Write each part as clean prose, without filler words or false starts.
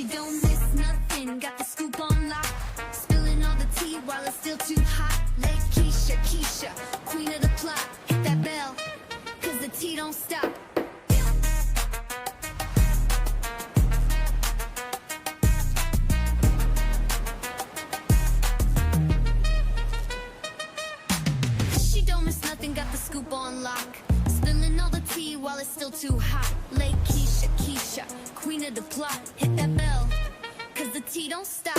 She don't miss nothing, got the scoop on lock. Spilling all the tea while it's still too hot. Lakeyshakeysha, queen of the plot. Hit that bell, cause the tea don't stop. She don't miss nothing, got the scoop on lock. Spilling all the tea while it's still too hot. Lakeyshakeysha, queen of the plot. Hit that bell, cause the tea don't stop.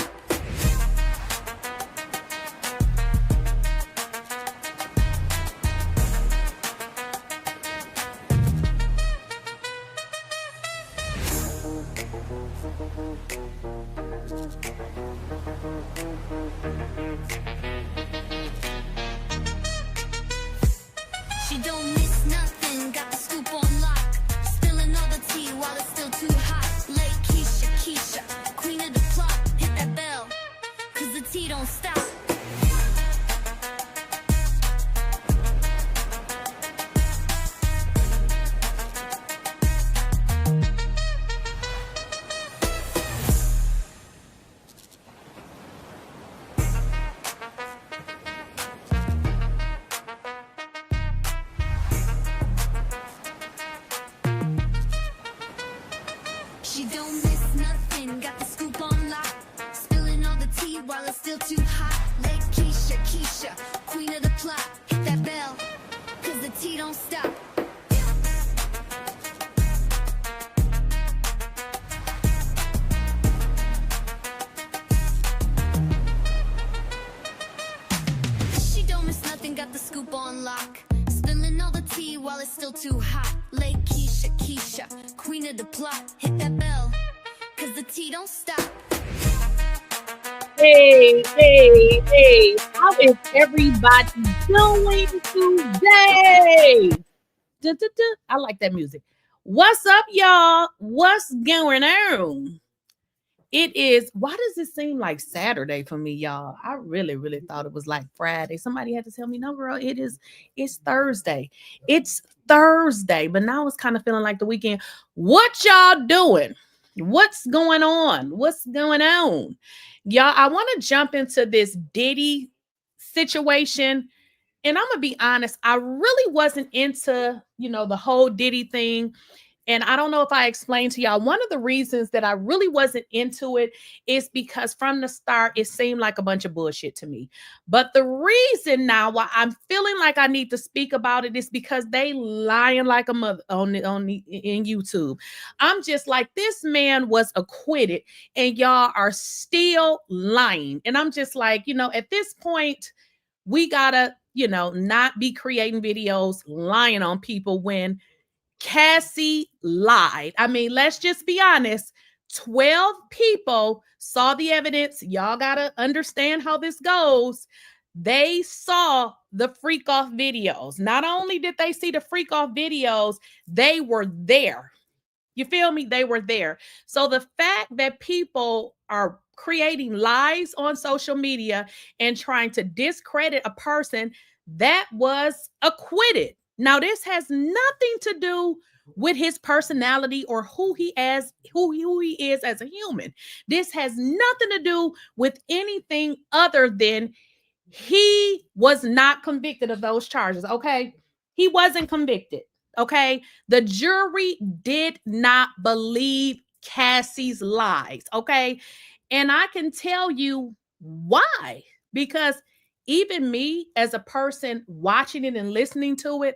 She don't miss nothing, got the scoop on lock. Spilling all the tea while it's still too hot. Lakeyshakeysha, queen of the plot. Hit that bell, cause the tea don't stop. She don't miss nothing, got the scoop on lock. Spilling all the tea while it's still too hot. Lakeyshakeysha, queen of the plot. Hit that bell, cause the tea don't stop. She don't miss nothing, got the scoop on lock. Spilling all the tea while it's still too hot. Lakeyshakeysha, queen of the plot. Hit that bell, cause the tea don't stop. Hey, how is everybody doing today? I like that music. What's up, y'all? What's going on? It is, why does it seem like Saturday for me, y'all? I really thought it was like Friday. Somebody had to tell me, no, girl, it's Thursday. It's Thursday, but now it's kind of feeling like the weekend. What y'all doing? What's going on? What's going on? Y'all, I want to jump into this Diddy situation. And I'm going to be honest, I really wasn't into, the whole Diddy thing. And I don't know if I explained to y'all, one of the reasons that I really wasn't into it is because from the start, it seemed like a bunch of bullshit to me. But the reason now why I'm feeling like I need to speak about it is because they lying like a mother in YouTube. I'm just like, this man was acquitted and y'all are still lying. And I'm just like, at this point, we gotta, not be creating videos lying on people when Cassie lied. I mean, let's just be honest. 12 people saw the evidence. Y'all got to understand how this goes. They saw the freak off videos. Not only did they see the freak off videos, they were there. You feel me? They were there. So the fact that people are creating lies on social media and trying to discredit a person that was acquitted. Now, this has nothing to do with his personality or who he is as a human. This has nothing to do with anything other than he was not convicted of those charges, okay? He wasn't convicted, okay? The jury did not believe Cassie's lies, okay? And I can tell you why. Because even me as a person watching it and listening to it,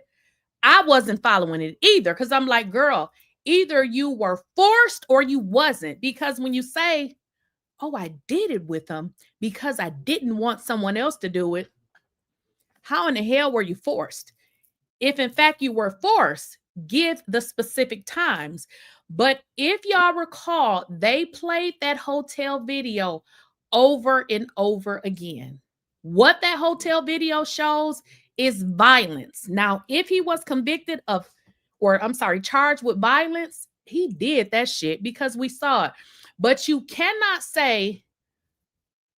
I wasn't following it either, because I'm like, girl, either you were forced or you wasn't. Because when you say, oh, I did it with them because I didn't want someone else to do it, how in the hell were you forced? If in fact you were forced, give the specific times. But if y'all recall, they played that hotel video over and over again. What that hotel video shows is violence. Now, if he was convicted of, charged with violence, he did that shit because we saw it. But you cannot say,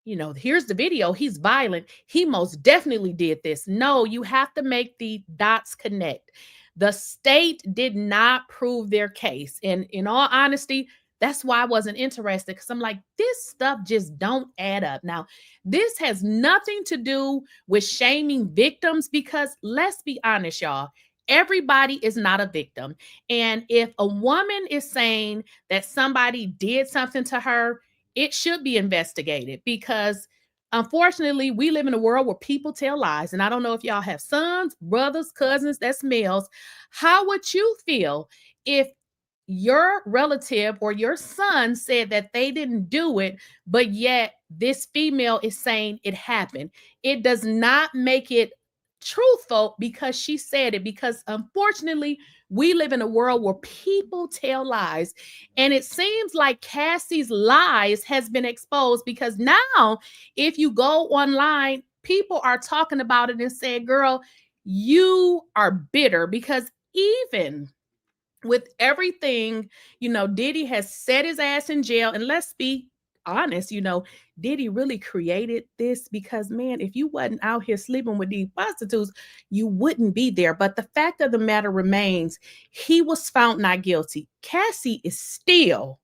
here's the video, he's violent. He most definitely did this. No, you have to make the dots connect. The state did not prove their case. And in all honesty, That's why I wasn't interested, because I'm like, this stuff just don't add up. Now, this has nothing to do with shaming victims, because let's be honest, y'all, everybody is not a victim. And if a woman is saying that somebody did something to her, it should be investigated, because unfortunately, we live in a world where people tell lies. And I don't know if y'all have sons, brothers, cousins, that's males. How would you feel if your relative or your son said that they didn't do it, but yet this female is saying it happened? It does not make it truthful because she said it, because unfortunately, we live in a world where people tell lies. And it seems like Cassie's lies has been exposed, because now if you go online, people are talking about it and saying, girl, you are bitter, because even with everything, Diddy has set his ass in jail. And let's be honest, Diddy really created this, because, man, if you wasn't out here sleeping with these prostitutes, you wouldn't be there. But the fact of the matter remains, he was found not guilty. Cassie is still,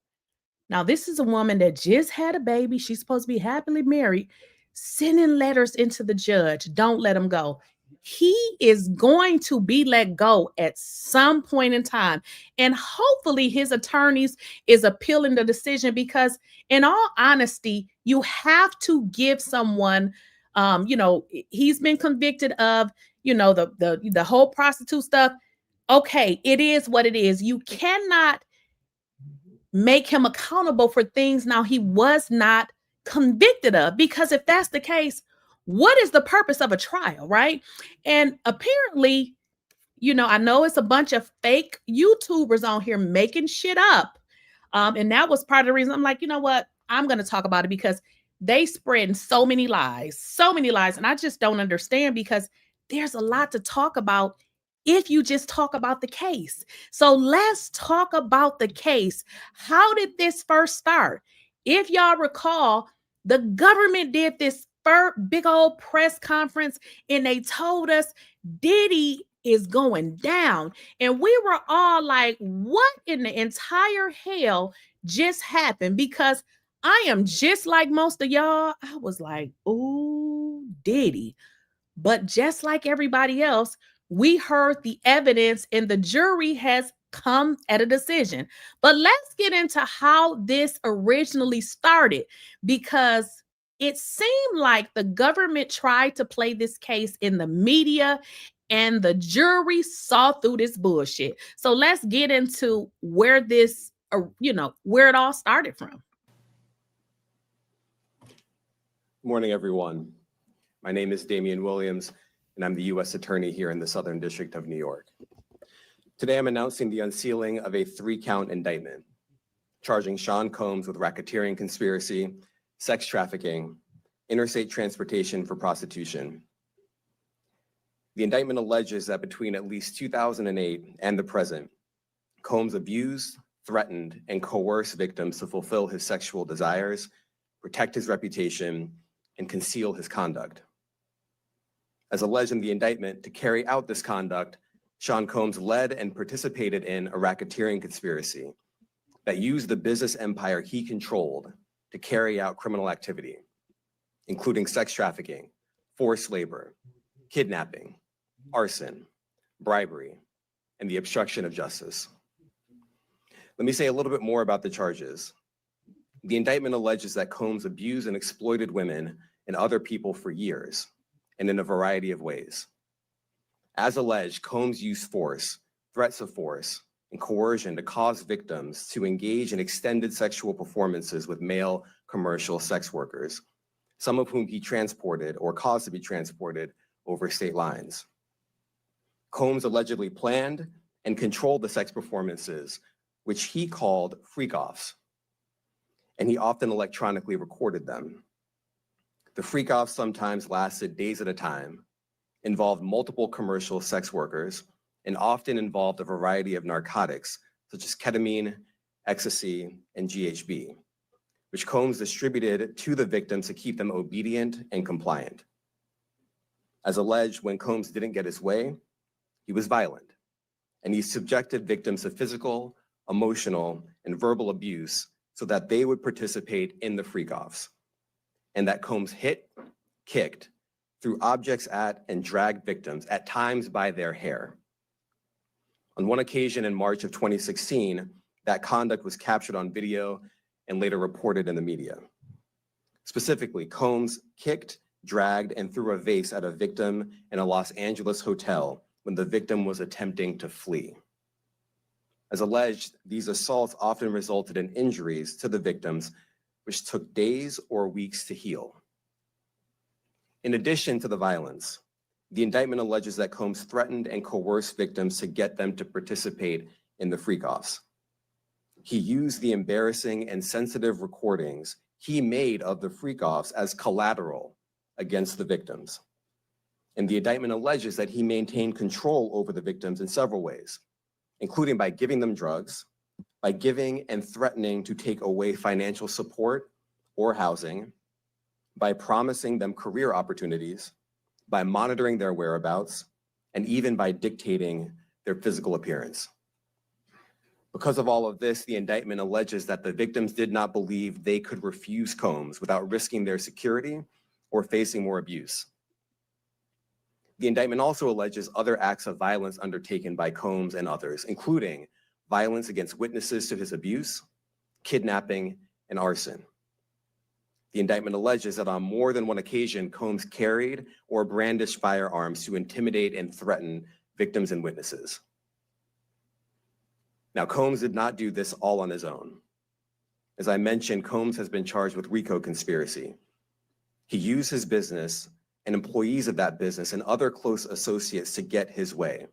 now this is a woman that just had a baby. She's supposed to be happily married, sending letters into the judge. Don't let him go. He is going to be let go at some point in time. And hopefully his attorneys is appealing the decision, because in all honesty, you have to give someone, he's been convicted of, the whole prostitute stuff. Okay, it is what it is. You cannot make him accountable for things now he was not convicted of, because if that's the case, what is the purpose of a trial, right? And apparently, I know it's a bunch of fake YouTubers on here making shit up. And that was part of the reason I'm like, you know what? I'm going to talk about it, because they spread so many lies. And I just don't understand, because there's a lot to talk about if you just talk about the case. So let's talk about the case. How did this first start? If y'all recall, the government did this big old press conference, and they told us Diddy is going down. And we were all like, what in the entire hell just happened? Because I am just like most of y'all. I was like, ooh, Diddy. But just like everybody else, we heard the evidence and the jury has come at a decision. But let's get into how this originally started, because it seemed like the government tried to play this case in the media, and the jury saw through this bullshit. So let's get into where this, where it all started from. Morning, everyone. My name is Damian Williams, and I'm the U.S. Attorney here in the Southern District of New York. Today, I'm announcing the unsealing of a 3-count indictment, charging Seancombs with racketeering conspiracy, sex trafficking, interstate transportation for prostitution. The indictment alleges that between at least 2008 and the present, Combs abused, threatened, and coerced victims to fulfill his sexual desires, protect his reputation, and conceal his conduct. As alleged in the indictment, to carry out this conduct, Seancombs led and participated in a racketeering conspiracy that used the business empire he controlled to carry out criminal activity, including sex trafficking, forced labor, kidnapping, arson, bribery, and the obstruction of justice. Let me say a little bit more about the charges. The indictment alleges that Combs abused and exploited women and other people for years, and in a variety of ways. As alleged, Combs used force, threats of force, and coercion to cause victims to engage in extended sexual performances with male commercial sex workers, some of whom he transported or caused to be transported over state lines. Combs allegedly planned and controlled the sex performances, which he called freak-offs, and he often electronically recorded them. The freak-offs sometimes lasted days at a time, involved multiple commercial sex workers, and often involved a variety of narcotics, such as ketamine, ecstasy, and GHB, which Combs distributed to the victims to keep them obedient and compliant. As alleged, when Combs didn't get his way, he was violent, and he subjected victims to physical emotional, and verbal abuse so that they would participate in the freak-offs, and that Combs hit, kicked, threw objects at, and dragged victims, at times by their hair. On one occasion in March of 2016, that conduct was captured on video and later reported in the media. Specifically, Combs kicked, dragged, and threw a vase at a victim in a Los Angeles hotel when the victim was attempting to flee. As alleged, these assaults often resulted in injuries to the victims, which took days or weeks to heal. In addition to the violence, the indictment alleges that Combs threatened and coerced victims to get them to participate in the freak-offs. He used the embarrassing and sensitive recordings he made of the freak-offs as collateral against the victims. And the indictment alleges that he maintained control over the victims in several ways, including by giving them drugs, by giving and threatening to take away financial support or housing, by promising them career opportunities, by monitoring their whereabouts, and even by dictating their physical appearance. Because of all of this, the indictment alleges that the victims did not believe they could refuse Combs without risking their security or facing more abuse. The indictment also alleges other acts of violence undertaken by Combs and others, including violence against witnesses to his abuse, kidnapping, and arson. The indictment alleges that on more than one occasion, Combs carried or brandished firearms to intimidate and threaten victims and witnesses. Now, Combs did not do this all on his own. As I mentioned, Combs has been charged with RICO conspiracy. He used his business and employees of that business and other close associates to get his way.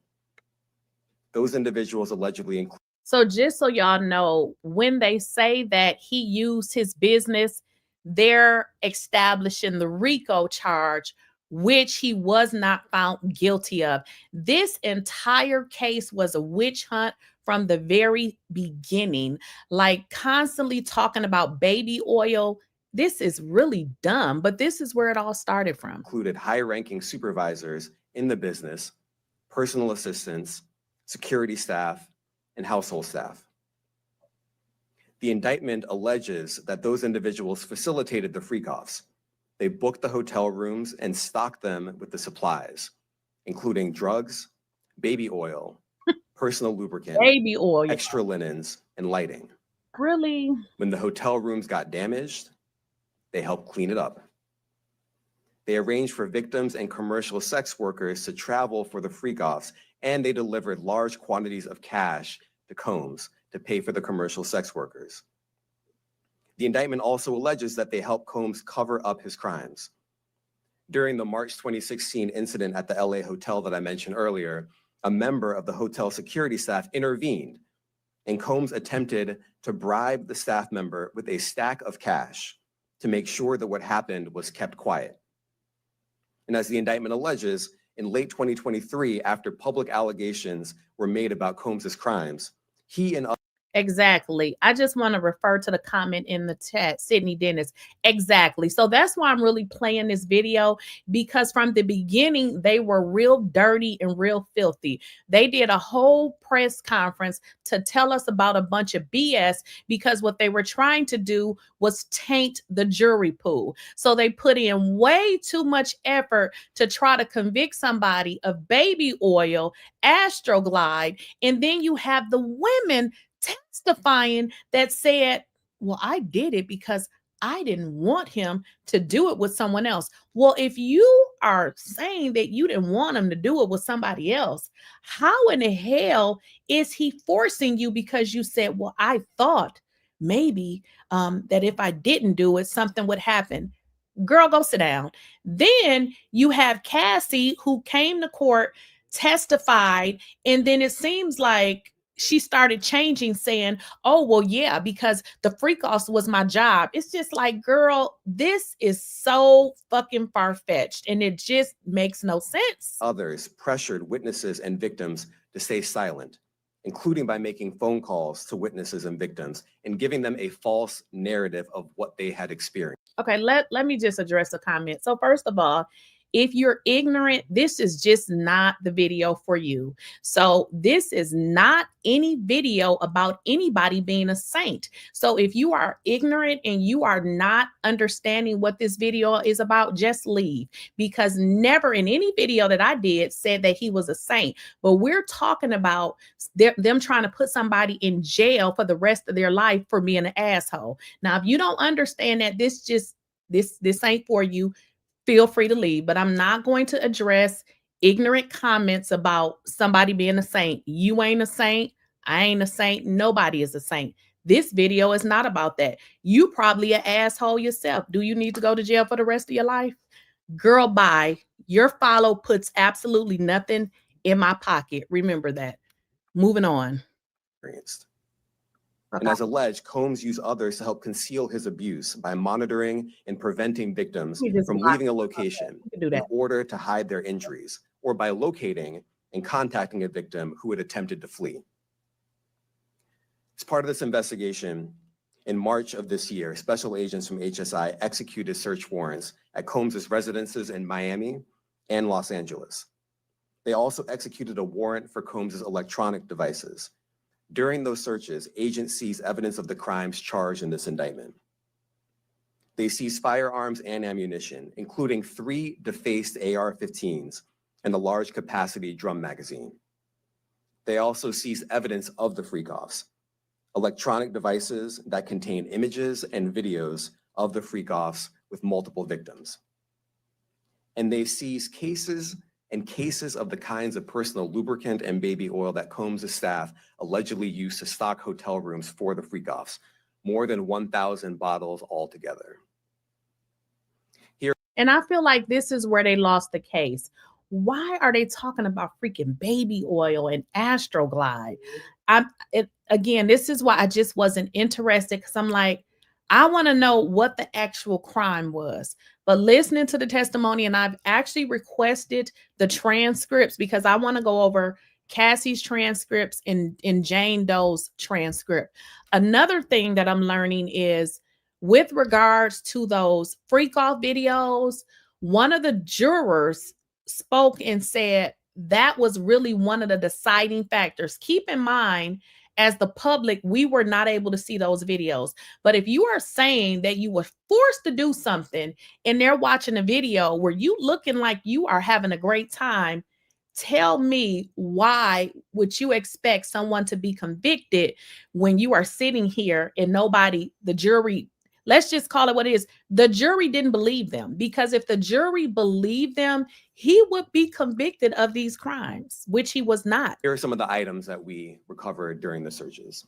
Those individuals allegedly include. So just so y'all know, when they say that he used his business, they're establishing the RICO charge, which he was not found guilty of. This entire case was a witch hunt from the very beginning, like constantly talking about baby oil. This is really dumb, but this is where it all started from. Included high-ranking supervisors in the business, personal assistants, security staff, and household staff. The indictment alleges that those individuals facilitated the freak-offs. They booked the hotel rooms and stocked them with the supplies, including drugs, baby oil, personal lubricant, baby oil, extra linens, and lighting. Really? When the hotel rooms got damaged, they helped clean it up. They arranged for victims and commercial sex workers to travel for the freak-offs, and they delivered large quantities of cash to Combs to pay for the commercial sex workers. The indictment also alleges that they helped Combs cover up his crimes. During the March 2016 incident at the LA hotel that I mentioned earlier, a member of the hotel security staff intervened, and Combs attempted to bribe the staff member with a stack of cash to make sure that what happened was kept quiet. And as the indictment alleges, in late 2023, after public allegations were made about Combs's crimes, he and Exactly. I just want to refer to the comment in the chat, Sydney Dennis. Exactly. So that's why I'm really playing this video, because from the beginning, they were real dirty and real filthy. They did a whole press conference to tell us about a bunch of BS, because what they were trying to do was taint the jury pool. So they put in way too much effort to try to convict somebody of baby oil, Astroglide, and then you have the women testifying that said, well, I did it because I didn't want him to do it with someone else. Well, if you are saying that you didn't want him to do it with somebody else, how in the hell is he forcing you because you said, well, I thought maybe that if I didn't do it, something would happen? Girl, go sit down. Then you have Cassie, who came to court, testified, and then it seems like she started changing, saying, oh, well, yeah, because the freak-offs was my job. It's just like, girl, this is so fucking far-fetched, and it just makes no sense. Others pressured witnesses and victims to stay silent, including by making phone calls to witnesses and victims and giving them a false narrative of what they had experienced. Okay, let me just address a comment. So first of all, If you're ignorant, this is just not the video for you. So this is not any video about anybody being a saint. So if you are ignorant and you are not understanding what this video is about, just leave, because never in any video that I did said that he was a saint. But we're talking about them trying to put somebody in jail for the rest of their life for being an asshole. Now, if you don't understand that this ain't for you, feel free to leave. But I'm not going to address ignorant comments about somebody being a saint. You ain't a saint. I ain't a saint. Nobody is a saint. This video is not about that. You probably an asshole yourself. Do you need to go to jail for the rest of your life? Girl, bye. Your follow puts absolutely nothing in my pocket. Remember that. Moving on. And as alleged, Combs used others to help conceal his abuse by monitoring and preventing victims from leaving a location in order to hide their injuries, or by locating and contacting a victim who had attempted to flee. As part of this investigation, in March of this year, special agents from HSI executed search warrants at Combs' residences in Miami and Los Angeles. They also executed a warrant for Combs' electronic devices. During those searches, agents seized evidence of the crimes charged in this indictment. They seized firearms and ammunition, including 3 defaced AR-15s and a large capacity drum magazine. They also seized evidence of the freak-offs, electronic devices that contain images and videos of the freak-offs with multiple victims. And they seized cases of the kinds of personal lubricant and baby oil that Combs' staff allegedly used to stock hotel rooms for the freak-offs, more than 1,000 bottles altogether. And I feel like this is where they lost the case. Why are they talking about freaking baby oil and Astroglide? Again, this is why I just wasn't interested, because I'm like, I want to know what the actual crime was. But listening to the testimony, and I've actually requested the transcripts because I want to go over Cassie's transcripts and Jane Doe's transcript. Another thing that I'm learning is with regards to those freak off videos, one of the jurors spoke and said that was really one of the deciding factors. Keep in mind, as the public, we were not able to see those videos. But if you are saying that you were forced to do something and they're watching a video where you looking like you are having a great time, tell me, why would you expect someone to be convicted when you are sitting here and the jury, let's just call it what it is, the jury didn't believe them? Because if the jury believed them, he would be convicted of these crimes, which he was not. Here are some of the items that we recovered during the searches.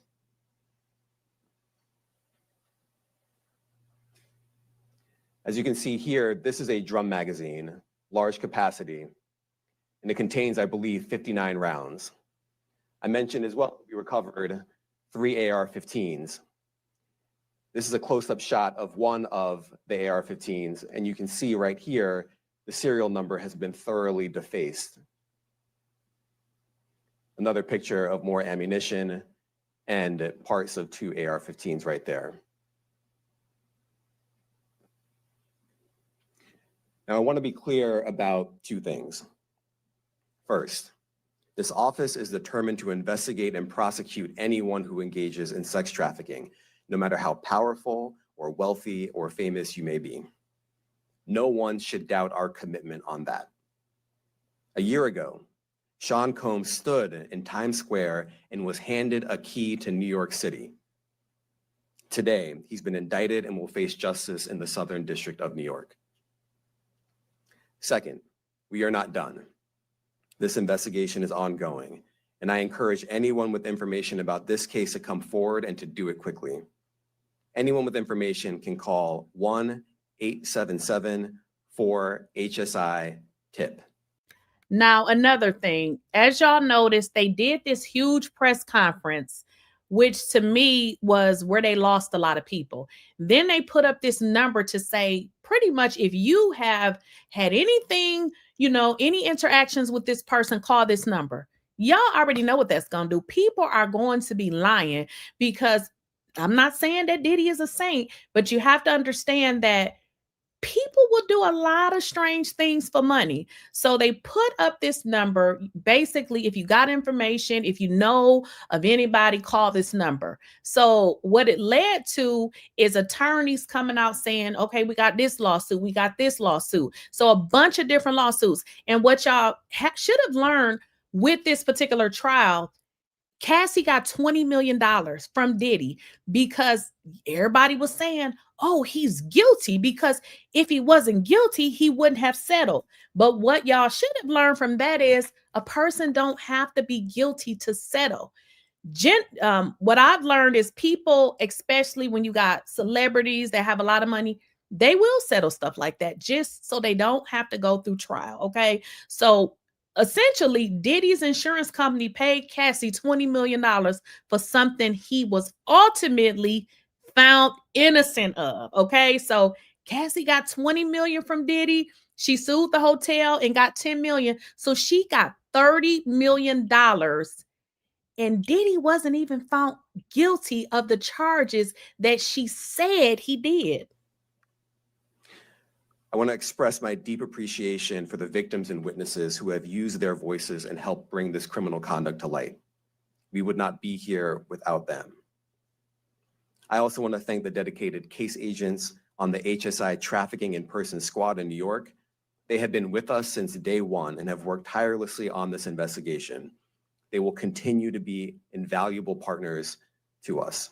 As you can see here, this is a drum magazine, large capacity, and it contains, I believe, 59 rounds. I mentioned as well, we recovered 3 AR-15s. This is a close-up shot of one of the AR-15s, and you can see right here, the serial number has been thoroughly defaced. Another picture of more ammunition and parts of 2 AR-15s right there. Now, I want to be clear about 2 things. First, this office is determined to investigate and prosecute anyone who engages in sex trafficking, no matter how powerful or wealthy or famous you may be. No one should doubt our commitment on that. A year ago, Seancombs stood in Times Square and was handed a key to New York City. Today, he's been indicted and will face justice in the Southern District of New York. Second, we are not done. This investigation is ongoing, and I encourage anyone with information about this case to come forward and to do it quickly. Anyone with information can call 1-877-4-HSI-TIP. Now, another thing, as y'all noticed, they did this huge press conference, which to me was where they lost a lot of people. Then they put up this number to say, pretty much, if you have had anything, any interactions with this person, call this number. Y'all already know what that's going to do. People are going to be lying, because I'm not saying that Diddy is a saint, but you have to understand that people will do a lot of strange things for money. So they put up this number. Basically, if you got information, if you know of anybody, call this number. So what it led to is attorneys coming out saying, okay, we got this lawsuit, we got this lawsuit. So a bunch of different lawsuits. And what y'all should have learned with this particular trial, Cassie got $20 million from Diddy because everybody was saying, oh, he's guilty, because if he wasn't guilty, he wouldn't have settled. But what y'all should have learned from that is a person don't have to be guilty to settle. What I've learned is people, especially when you got celebrities that have a lot of money, they will settle stuff like that just so they don't have to go through trial. Okay. So essentially, Diddy's insurance company paid Cassie $20 million for something he was ultimately found innocent of. Okay. So Cassie got $20 million from Diddy. She sued the hotel and got $10 million. So she got $30 million. And Diddy wasn't even found guilty of the charges that she said he did. I want to express my deep appreciation for the victims and witnesses who have used their voices and helped bring this criminal conduct to light. We would not be here without them. I also want to thank the dedicated case agents on the HSI Trafficking in Person Squad in New York. They have been with us since day one and have worked tirelessly on this investigation. They will continue to be invaluable partners to us.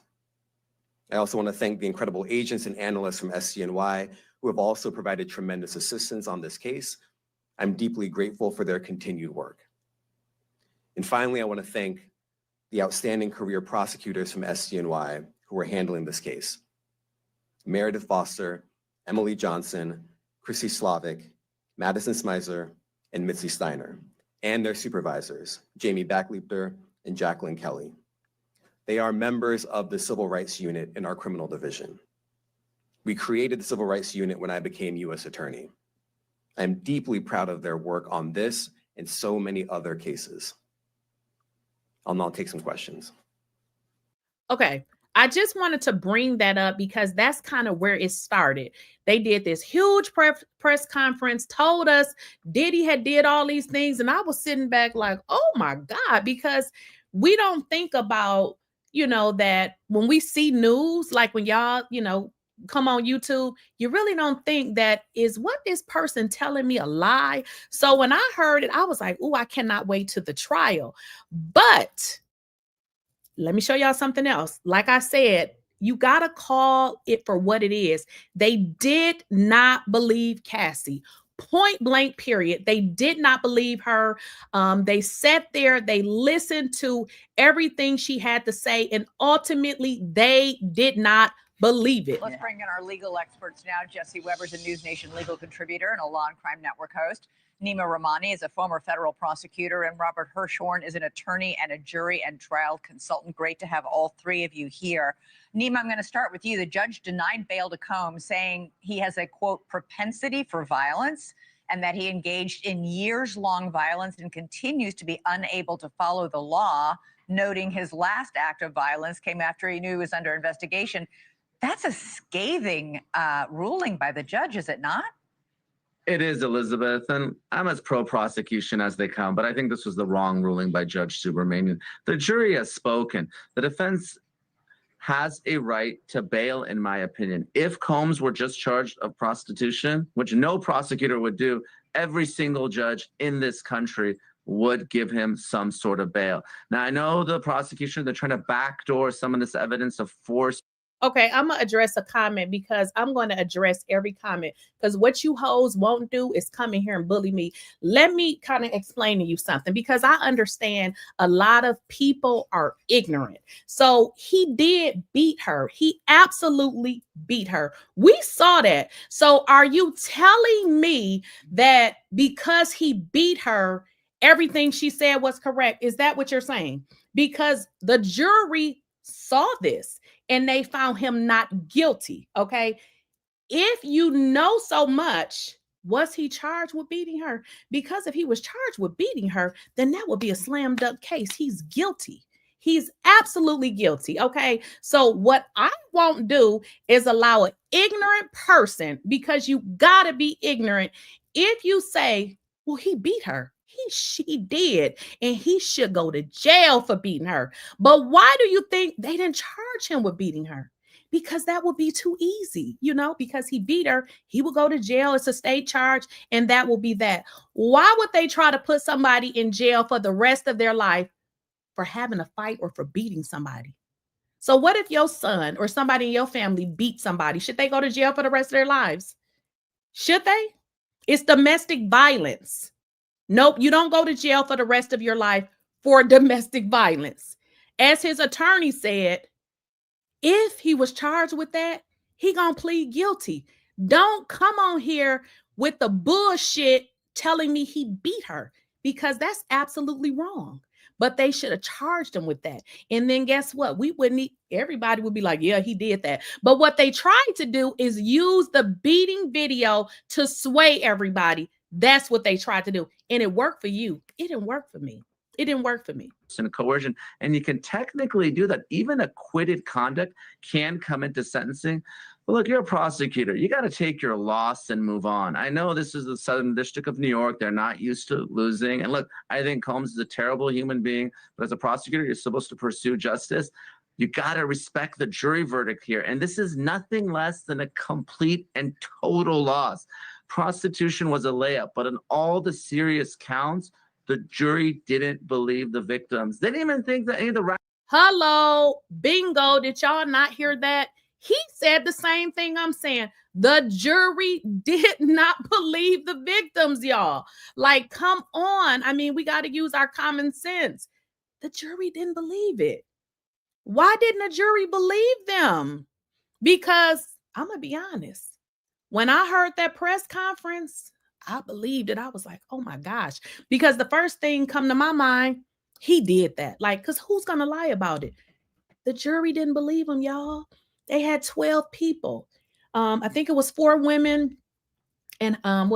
I also want to thank the incredible agents and analysts from SCNY who have also provided tremendous assistance on this case. I'm deeply grateful for their continued work. And finally, I want to thank the outstanding career prosecutors from SCNY who are handling this case. Meredith Foster, Emily Johnson, Chrissy Slavic, Madison Smizer, and Mitzi Steiner, and their supervisors, Jamie Backleeper and Jacqueline Kelly. They are members of the Civil Rights Unit in our criminal division. We created the Civil Rights Unit when I became U.S. Attorney. I'm deeply proud of their work on this and so many other cases. I'll now take some questions. Okay, I just wanted to bring that up because that's kind of where it started. They did this huge press conference, told us Diddy had did all these things, and I was sitting back like, oh my God, because we don't think about, that when we see news, like when y'all, come on YouTube, you really don't think that is what this person telling me a lie. So when I heard it, I was like, oh, I cannot wait to the trial. But let me show y'all something else. Like I said, you got to call it for what it is. They did not believe Cassie. Point blank, period. They did not believe her. They sat there, they listened to everything she had to say, and ultimately they did not believe it. Let's bring in our legal experts now. Jesse Weber's a News Nation legal contributor and a Law and Crime Network host. Nima Rahmani is a former federal prosecutor, and Robert Hirschhorn is an attorney and a jury and trial consultant. Great to have all three of you here. Nima, I'm going to start with you. The judge denied bail to 𝐬𝐻, saying he has a, quote, propensity for violence, and that he engaged in years-long violence and continues to be unable to follow the law, noting his last act of violence came after he knew he was under investigation. That's a scathing ruling by the judge, is it not? It is, Elizabeth, and I'm as pro-prosecution as they come, but I think this was the wrong ruling by Judge Subramanian. The jury has spoken. The defense has a right to bail, in my opinion. If 𝐬𝐻 were just charged of prostitution, which no prosecutor would do, every single judge in this country would give him some sort of bail. Now, I know the prosecution, they're trying to backdoor some of this evidence of force. Okay, I'm going to address a comment because I'm going to address every comment, because what you hoes won't do is come in here and bully me. Let me kind of explain to you something, because I understand a lot of people are ignorant. So he did beat her. He absolutely beat her. We saw that. So are you telling me that because he beat her, everything she said was correct? Is that what you're saying? Because the jury saw this and they found him not guilty. Okay. If you know so much, was he charged with beating her? Because if he was charged with beating her, then that would be a slam dunk case. He's guilty. He's absolutely guilty. Okay. So what I won't do is allow an ignorant person, because you gotta be ignorant. If you say, well, he beat her, she did, and he should go to jail for beating her. But why do you think they didn't charge him with beating her? Because that would be too easy, because he beat her, he will go to jail. It's a state charge, and that will be that. Why would they try to put somebody in jail for the rest of their life for having a fight or for beating somebody? So what if your son or somebody in your family beat somebody? Should they go to jail for the rest of their lives? Should they? It's domestic violence. Nope, you don't go to jail for the rest of your life for domestic violence. As his attorney said, if he was charged with that, he gonna plead guilty. Don't come on here with the bullshit telling me he beat her, because that's absolutely wrong. But they should have charged him with that. And then guess what? Everybody would be like, yeah, he did that. But what they tried to do is use the beating video to sway everybody. That's what they tried to do. And it worked for you. It didn't work for me. It didn't work for me. And coercion, and you can technically do that. Even acquitted conduct can come into sentencing. But look, you're a prosecutor. You got to take your loss and move on. I know this is the Southern District of New York. They're not used to losing. And look, I think Combs is a terrible human being. But as a prosecutor, you're supposed to pursue justice. You got to respect the jury verdict here. And this is nothing less than a complete and total loss. Prostitution was a layup, but in all the serious counts, the jury didn't believe the victims. They didn't even think that any of the... Hello, bingo. Did y'all not hear that? He said the same thing I'm saying. The jury did not believe the victims, y'all. Like, come on. I mean, we got to use our common sense. The jury didn't believe it. Why didn't the jury believe them? Because I'm going to be honest. When I heard that press conference, I believed it. I was like, oh my gosh. Because the first thing come to my mind, he did that. Like, because who's going to lie about it? The jury didn't believe him, y'all. They had 12 people. I think it was 4 women and how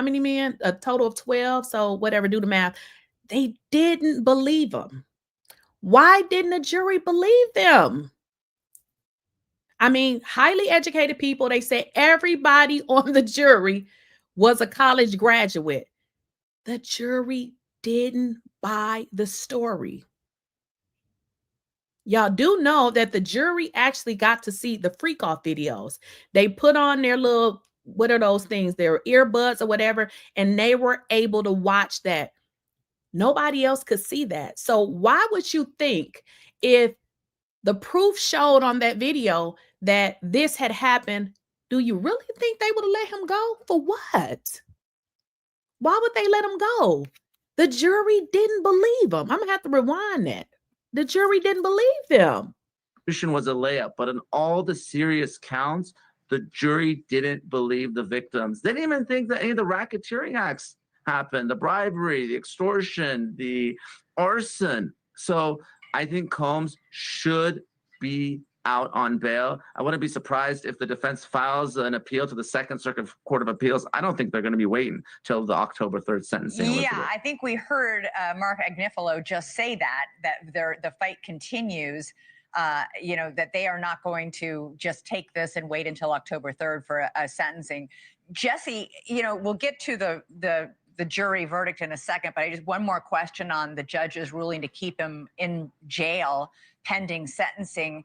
many men? A total of 12. So whatever, do the math. They didn't believe him. Why didn't the jury believe them? I mean, highly educated people, they said everybody on the jury was a college graduate. The jury didn't buy the story. Y'all do know that the jury actually got to see the freak off videos. They put on their little, what are those things? Their earbuds or whatever, and they were able to watch that. Nobody else could see that. So why would you think, if the proof showed on that video that this had happened, do you really think they would have let him go? For what? Why would they let him go? The jury didn't believe him. I'm going to have to rewind that. The jury didn't believe them. Was a layup, but in all the serious counts, the jury didn't believe the victims. They didn't even think that any of the racketeering acts happened, the bribery, the extortion, the arson. So I think Combs should be out on bail. I wouldn't be surprised if the defense files an appeal to the Second Circuit Court of Appeals. I don't think they're going to be waiting till the October 3rd sentencing. Yeah, Elizabeth. I think we heard Mark Agnifilo just say that the fight continues. That they are not going to just take this and wait until October 3rd for a sentencing. Jesse, we'll get to the jury verdict in a second, but I just one more question on the judge's ruling to keep him in jail pending sentencing.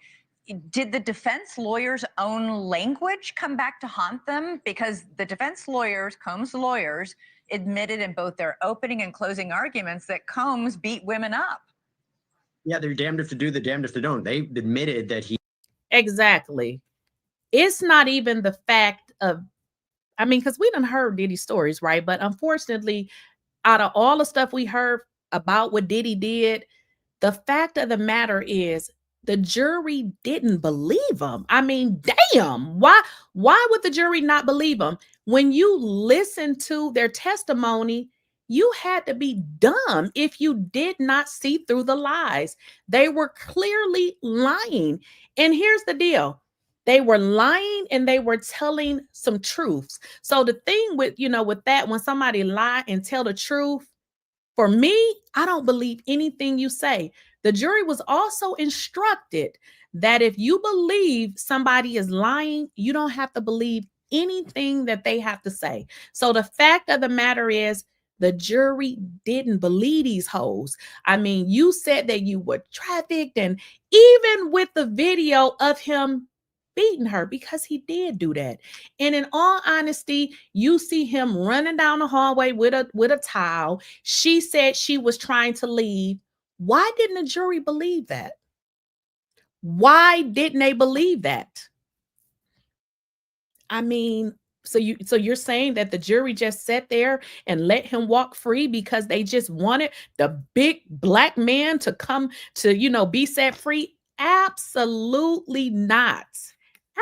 Did the defense lawyers' own language come back to haunt them? Because the defense lawyers, Combs' lawyers, admitted in both their opening and closing arguments that Combs beat women up. Yeah, they're damned if they do, they're damned if they don't. They admitted that he... Exactly. It's not even the fact of, I mean, because we done heard Diddy stories, right? But unfortunately, out of all the stuff we heard about what Diddy did, the fact of the matter is the jury didn't believe him. I mean, damn, why would the jury not believe him? When you listen to their testimony, you had to be dumb if you did not see through the lies. They were clearly lying. And here's the deal. They were lying and they were telling some truths. So the thing with, with that, when somebody lie and tell the truth, for me, I don't believe anything you say, The jury was also instructed that if you believe somebody is lying, you don't have to believe anything that they have to say. So the fact of the matter is, the jury didn't believe these hoes. I mean, you said that you were trafficked, and even with the video of him beating her, because he did do that. And in all honesty, you see him running down the hallway with a towel. She said she was trying to leave. Why didn't the jury believe that? Why didn't they believe that? I mean, so you're saying that the jury just sat there and let him walk free because they just wanted the big black man to come to, be set free? Absolutely not.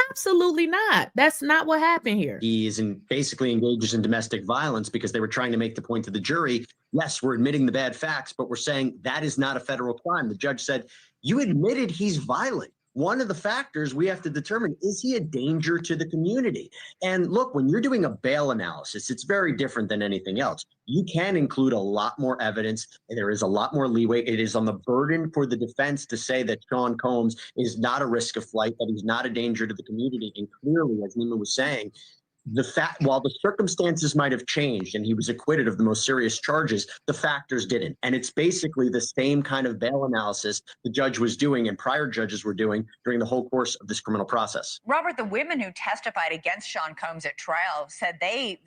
Absolutely not. That's not what happened here. He is basically engages in domestic violence because they were trying to make the point to the jury, yes, we're admitting the bad facts, but we're saying that is not a federal crime. The judge said, you admitted he's violent. One of the factors we have to determine, is he a danger to the community? And look, when you're doing a bail analysis, it's very different than anything else. You can include a lot more evidence, and there is a lot more leeway. It is on the burden for the defense to say that Seancombs is not a risk of flight, that he's not a danger to the community. And clearly, as Nima was saying, while the circumstances might have changed and he was acquitted of the most serious charges, the factors didn't. And it's basically the same kind of bail analysis the judge was doing and prior judges were doing during the whole course of this criminal process. Robert, the women who testified against Seancombs at trial said they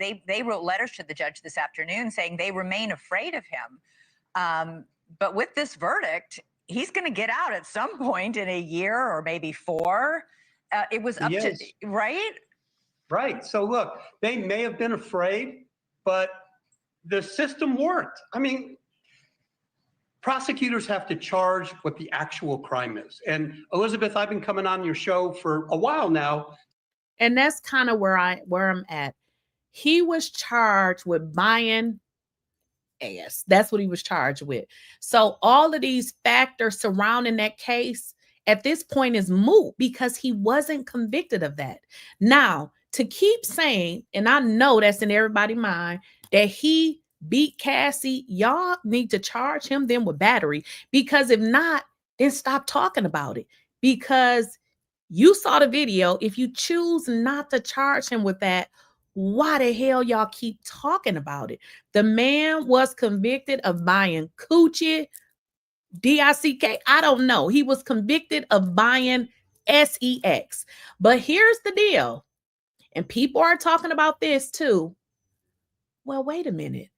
wrote letters to the judge this afternoon saying they remain afraid of him. But with this verdict, he's going to get out at some point in a year or maybe 4. It was up to, right? Right. So look, they may have been afraid, but the system worked. I mean, prosecutors have to charge what the actual crime is. And Elizabeth, I've been coming on your show for a while now. And that's kind of where I'm at. He was charged with buying ass. That's what he was charged with. So all of these factors surrounding that case at this point is moot because he wasn't convicted of that. Now, to keep saying, and I know that's in everybody's mind, that he beat Cassie, y'all need to charge him then with battery, because if not, then stop talking about it, because you saw the video. If you choose not to charge him with that, why the hell y'all keep talking about it? The man was convicted of buying coochie, D-I-C-K, I don't know. He was convicted of buying sex. But here's the deal. And people are talking about this too. Well, wait a minute.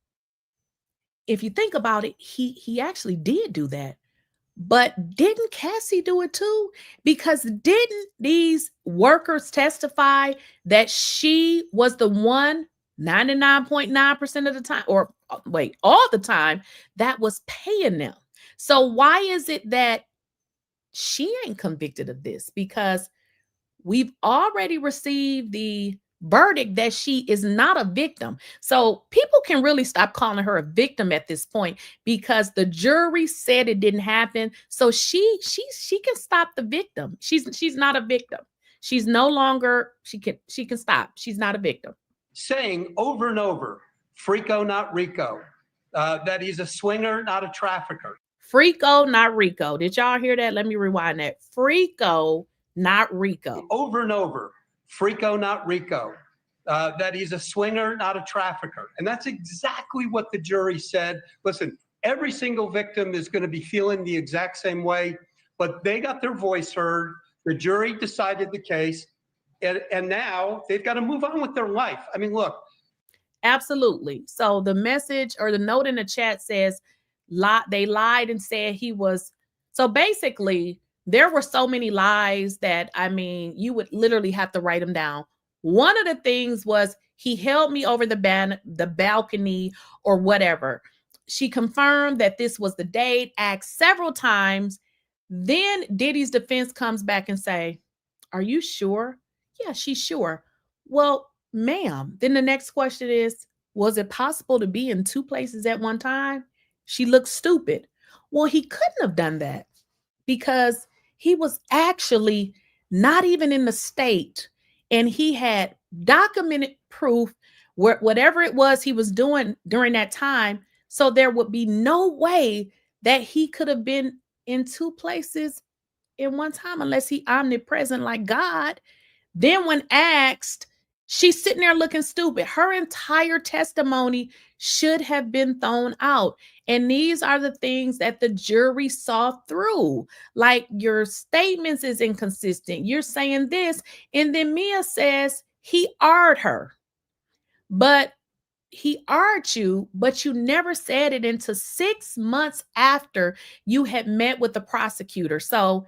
If you think about it, he actually did do that. But didn't Cassie do it too? Because didn't these workers testify that she was the one 99.9% of the time, or wait, all the time, that was paying them? So why is it that she ain't convicted of this? Because we've already received the verdict that she is not a victim. So people can really stop calling her a victim at this point, because the jury said it didn't happen. So she can stop the victim. She's not a victim. She's no longer, she can stop. She's not a victim. Saying over and over, Freako, not Rico, that he's a swinger, not a trafficker. Freako, not Rico. Did y'all hear that? Let me rewind that. Freako, not Rico. Over and over, Freako, not Rico, that he's a swinger, not a trafficker. And that's exactly what the jury said. Listen, every single victim is going to be feeling the exact same way, but they got their voice heard. The jury decided the case, and now they've got to move on with their life. I mean, look. Absolutely. So the message or the note in the chat says, they lied and said he was. So basically, there were so many lies that, I mean, you would literally have to write them down. One of the things was he held me over the balcony or whatever. She confirmed that this was the date, asked several times. Then Diddy's defense comes back and say, are you sure? Yeah, she's sure. Well, ma'am, then the next question is, was it possible to be in 2 places at one time? She looked stupid. Well, he couldn't have done that because he was actually not even in the state, and he had documented proof where whatever it was he was doing during that time. So there would be no way that he could have been in two places in one time unless he omnipresent like God. Then when asked, she's sitting there looking stupid. Her entire testimony should have been thrown out. And these are the things that the jury saw through. Like, your statements is inconsistent. You're saying this. And then Mia says he a'd her. But he a'd you, but you never said it until 6 months after you had met with the prosecutor. So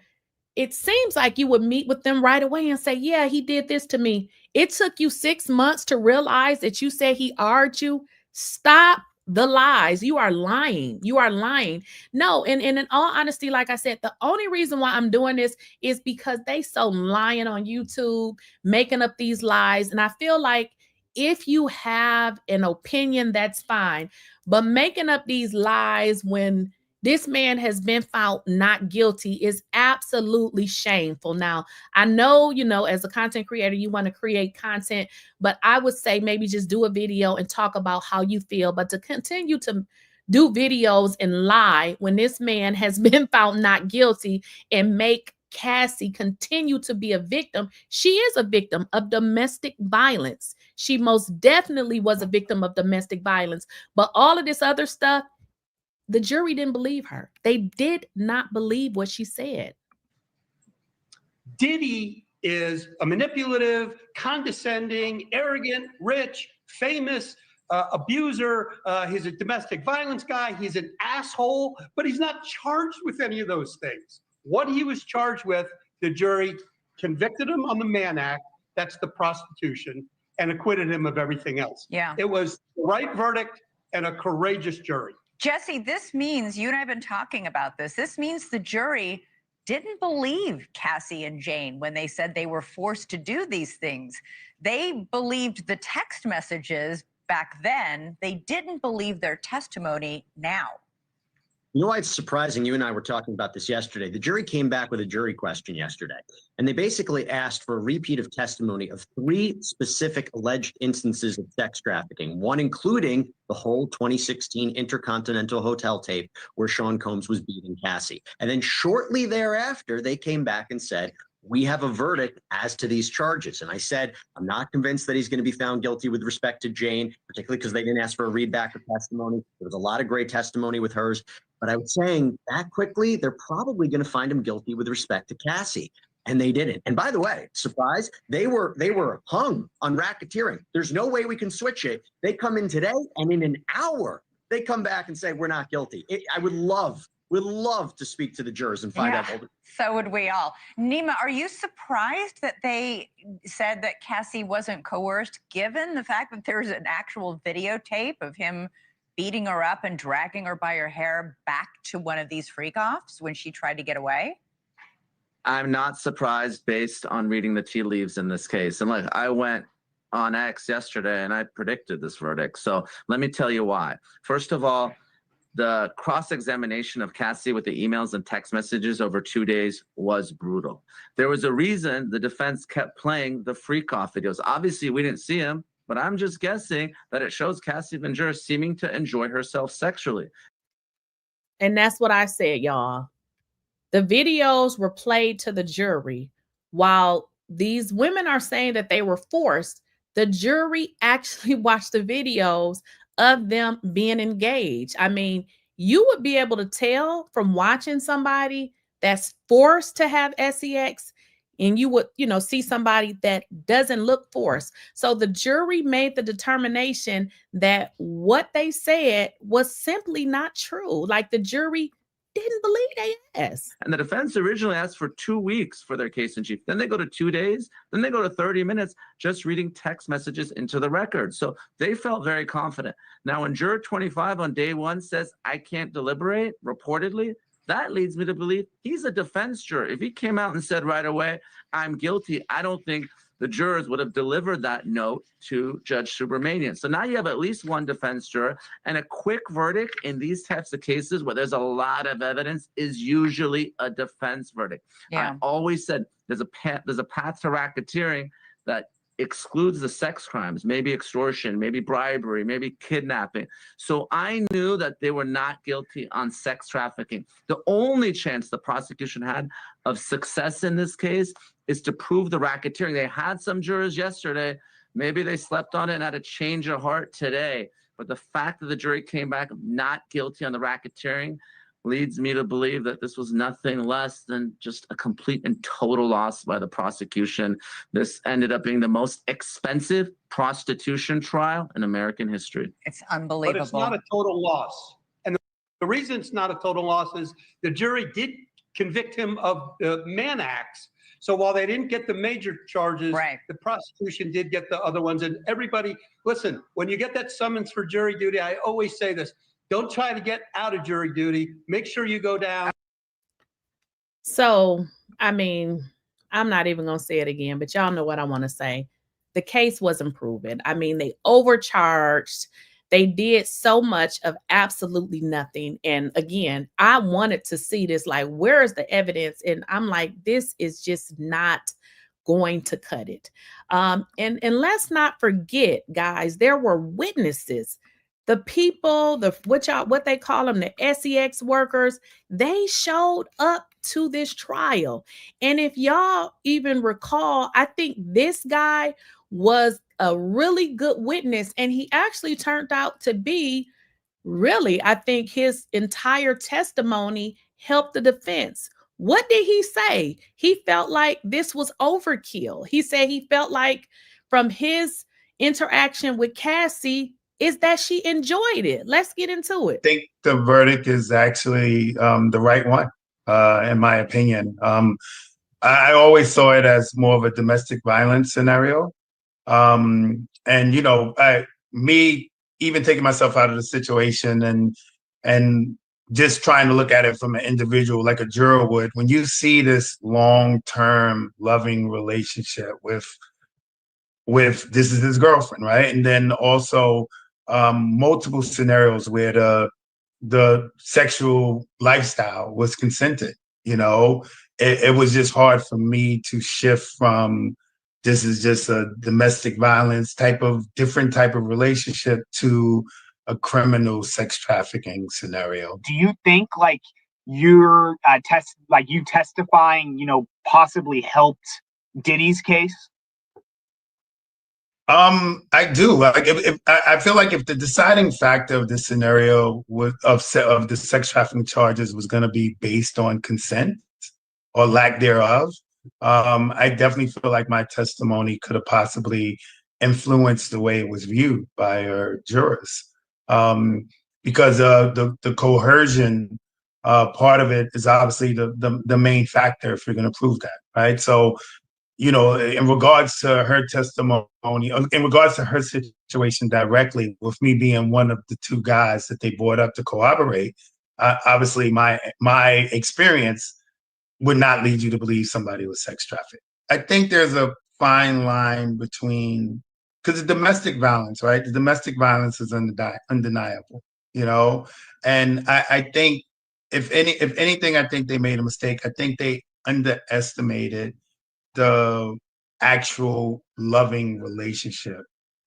it seems like you would meet with them right away and say, yeah, he did this to me. It took you 6 months to realize that you said he a'd you. Stop the lies. You are lying. You are lying. No, and in all honesty, like I said, the only reason why I'm doing this is because they so lying on YouTube, making up these lies. And I feel like if you have an opinion, that's fine. But making up these lies when this man has been found not guilty is absolutely shameful. Now, I know, as a content creator, you want to create content, but I would say maybe just do a video and talk about how you feel. But to continue to do videos and lie when this man has been found not guilty and make Cassie continue to be a victim. She is a victim of domestic violence. She most definitely was a victim of domestic violence. But all of this other stuff, the jury didn't believe her. They did not believe what she said. Diddy is a manipulative, condescending, arrogant, rich, famous abuser. He's a domestic violence guy. He's an asshole, but he's not charged with any of those things. What he was charged with, the jury convicted him on the Mann Act, that's the prostitution, and acquitted him of everything else. Yeah. It was the right verdict and a courageous jury. Jesse, this means, you and I have been talking about this, this means the jury didn't believe Cassie and Jane when they said they were forced to do these things. They believed the text messages back then. They didn't believe their testimony now. You know why it's surprising? You and I were talking about this yesterday. The jury came back with a jury question yesterday, and they basically asked for a repeat of testimony of 3 specific alleged instances of sex trafficking, one including the whole 2016 Intercontinental Hotel tape where Seancombs was beating Cassie. And then shortly thereafter, they came back and said, we have a verdict as to these charges. And I said, I'm not convinced that he's going to be found guilty with respect to Jane, particularly because they didn't ask for a readback of testimony. There was a lot of great testimony with hers. But I was saying that quickly, they're probably going to find him guilty with respect to Cassie. And they didn't. And by the way, surprise, they were hung on racketeering. There's no way we can switch it. They come in today, and in an hour, they come back and say, we're not guilty. I would love to speak to the jurors and find out. So would we all. Nima, are you surprised that they said that Cassie wasn't coerced, given the fact that there's an actual videotape of him beating her up and dragging her by her hair back to one of these freak-offs when she tried to get away? I'm not surprised based on reading the tea leaves in this case. And look, I went on X yesterday and I predicted this verdict. So let me tell you why. First of all, the cross-examination of Cassie with the emails and text messages over 2 days was brutal. There was a reason the defense kept playing the freak-off videos. Obviously, we didn't see him, but I'm just guessing that it shows Cassieventura seeming to enjoy herself sexually. And that's what I said, y'all. The videos were played to the jury. While these women are saying that they were forced, the jury actually watched the videos of them being engaged. I mean, you would be able to tell from watching somebody that's forced to have sex, and you would, see somebody that doesn't look forced. So the jury made the determination that what they said was simply not true. Like, the jury didn't believe they asked. And the defense originally asked for 2 weeks for their case in chief. Then they go to 2 days. Then they go to 30 minutes just reading text messages into the record. So they felt very confident. Now, when juror 25 on day 1 says, I can't deliberate, reportedly, that leads me to believe he's a defense juror. If he came out and said right away, I'm guilty, I don't think the jurors would have delivered that note to Judge Subramanian. So now you have at least one defense juror, and a quick verdict in these types of cases where there's a lot of evidence is usually a defense verdict. Yeah. I always said there's a path to racketeering that excludes the sex crimes, maybe extortion, maybe bribery, maybe kidnapping. So I knew that they were not guilty on sex trafficking. The only chance the prosecution had of success in this case is to prove the racketeering. They had some jurors yesterday. Maybe they slept on it and had a change of heart today. But the fact that the jury came back not guilty on the racketeering leads me to believe that this was nothing less than just a complete and total loss by the prosecution. This ended up being the most expensive prostitution trial in American history. It's unbelievable. But it's not a total loss. And the reason it's not a total loss is the jury did convict him of Mann acts. So while they didn't get the major charges, the prosecution did get the other ones. And everybody, listen, when you get that summons for jury duty, I always say this, don't try to get out of jury duty. Make sure you go down. So, I mean, I'm not even going to say it again, but y'all know what I want to say. The case wasn't proven. I mean, they overcharged. They did so much of absolutely nothing. And again, I wanted to see this, like, where is the evidence? And I'm like, this is just not going to cut it. And let's not forget, guys, there were witnesses. The people, what they call them, the SEX workers, they showed up to this trial. And if y'all even recall, I think this guy was a really good witness, and he actually turned out to be really, I think his entire testimony helped the defense. What did he say? He felt like this was overkill. He said he felt like from his interaction with Cassie is that she enjoyed it. Let's get into it. I think the verdict is actually the right one, in my opinion. I always saw it as more of a domestic violence scenario. And, you know, me even taking myself out of the situation and just trying to look at it from an individual, like a juror would, when you see this long-term loving relationship with this is his girlfriend, right? And then also multiple scenarios where the sexual lifestyle was consented, you know, it was just hard for me to shift from this is just a domestic violence different type of relationship to a criminal sex trafficking scenario. Do you think like you testifying, you know, possibly helped Diddy's case? I do. Like, I feel like if the deciding factor of this scenario of the sex trafficking charges was going to be based on consent or lack thereof, I definitely feel like my testimony could have possibly influenced the way it was viewed by our jurors, because the coercion part of it is obviously the main factor if you're going to prove that, right? So, you know, in regards to her testimony, in regards to her situation directly, with me being one of the two guys that they brought up to corroborate, obviously my experience would not lead you to believe somebody was sex trafficked. I think there's a fine line between, because the domestic violence, right? The domestic violence is undeniable, you know? And I think if anything, I think they made a mistake. I think they underestimated the actual loving relationship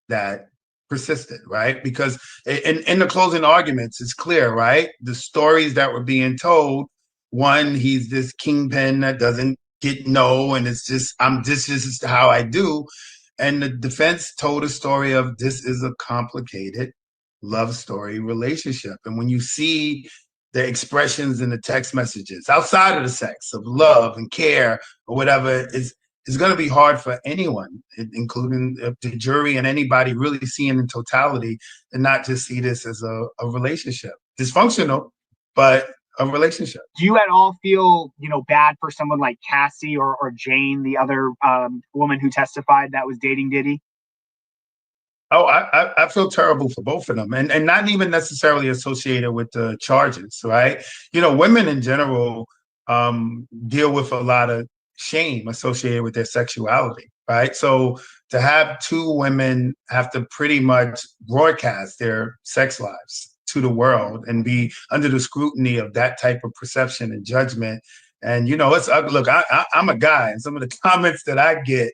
that persisted, right? Because in the closing arguments, it's clear, right? The stories that were being told, one, he's this kingpin that doesn't get no, and it's just, this is how I do. And the defense told a story of this is a complicated love story relationship. And when you see the expressions in the text messages outside of the sex of love and care or whatever, it's going to be hard for anyone, including the jury and anybody really seeing in totality, and not just see this as a relationship. Dysfunctional, but a relationship. Do you at all feel, you know, bad for someone like Cassie or Jane, the other woman who testified that was dating Diddy? Oh, I feel terrible for both of them, and not even necessarily associated with the charges, right? You know, women in general deal with a lot of shame associated with their sexuality, right? So to have two women have to pretty much broadcast their sex lives to the world and be under the scrutiny of that type of perception and judgment. And, you know, it's ugly. Look, I'm a guy, and some of the comments that I get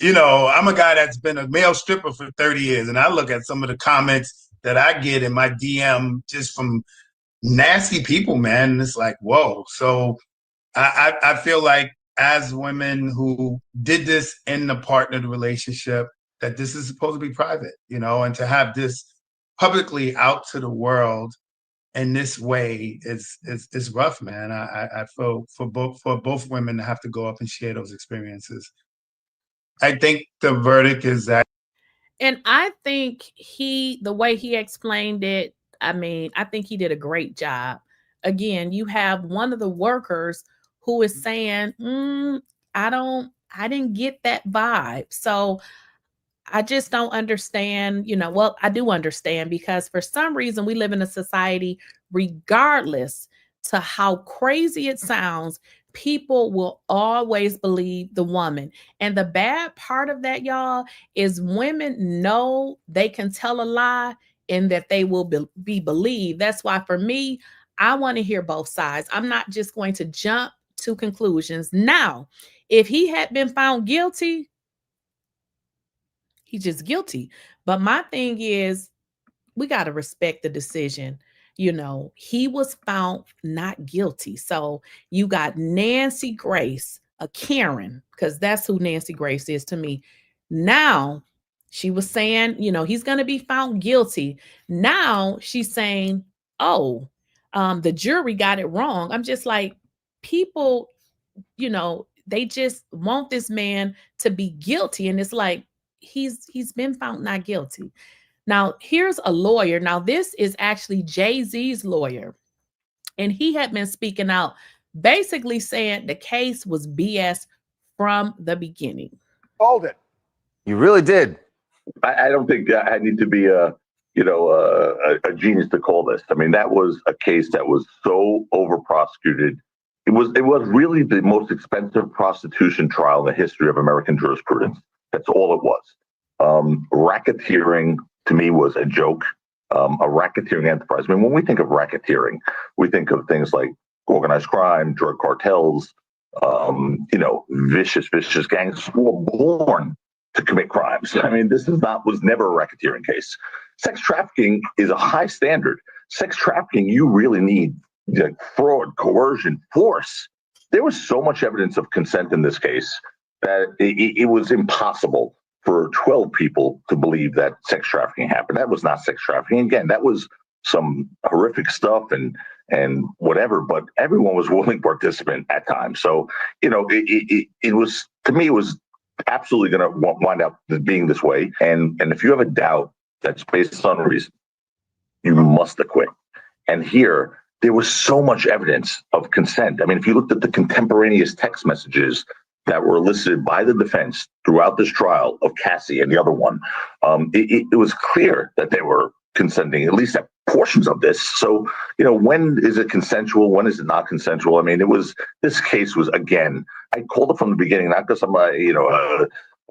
you know, I'm a guy that's been a male stripper for 30 years, and I look at some of the comments that I get in my DM just from nasty people, man, and it's like, whoa. So I feel like as women who did this in the partnered relationship, that this is supposed to be private, you know, and to have this publicly out to the world in this way is rough, man. I feel for both women to have to go up and share those experiences. I think the verdict is that. And I think the way he explained it, I mean, I think he did a great job. Again, you have one of the workers who is saying, I didn't get that vibe. So I just don't understand, you know, well, I do understand because for some reason we live in a society, regardless to how crazy it sounds, people will always believe the woman. And the bad part of that, y'all, is women know they can tell a lie and that they will be believed. That's why for me, I want to hear both sides. I'm not just going to jump to conclusions. Now, if he had been found guilty, he's just guilty. But my thing is, we got to respect the decision. You know, he was found not guilty. So you got Nancy Grace, a Karen, because that's who Nancy Grace is to me. Now she was saying, you know, he's going to be found guilty. Now she's saying, oh, the jury got it wrong. I'm just like, people, you know, they just want this man to be guilty. And it's like, he's been found not guilty. Now, here's a lawyer. Now, this is actually Jay-Z's lawyer. And he had been speaking out, basically saying the case was BS from the beginning. Called it. You really did. I don't think I need to be a genius to call this. I mean, that was a case that was so over prosecuted. It was really the most expensive prostitution trial in the history of American jurisprudence. That's all it was. Racketeering to me was a joke, a racketeering enterprise. I mean, when we think of racketeering, we think of things like organized crime, drug cartels, vicious gangs who were born to commit crimes. I mean, was never a racketeering case. Sex trafficking is a high standard. Sex trafficking, you really need fraud, coercion, force. There was so much evidence of consent in this case that it was impossible for 12 people to believe that sex trafficking happened. That was not sex trafficking. Again, that was some horrific stuff and whatever, but everyone was a willing participant at times. So, it was, to me, it was absolutely going to wind up being this way. And if you have a doubt that's based on reason, you must acquit. And here, there was so much evidence of consent. I mean, if you looked at the contemporaneous text messages that were elicited by the defense throughout this trial of Cassie and the other one, it was clear that they were consenting, at least at portions of this. So, when is it consensual? When is it not consensual? I mean, this case was, again, I called it from the beginning, not because I'm a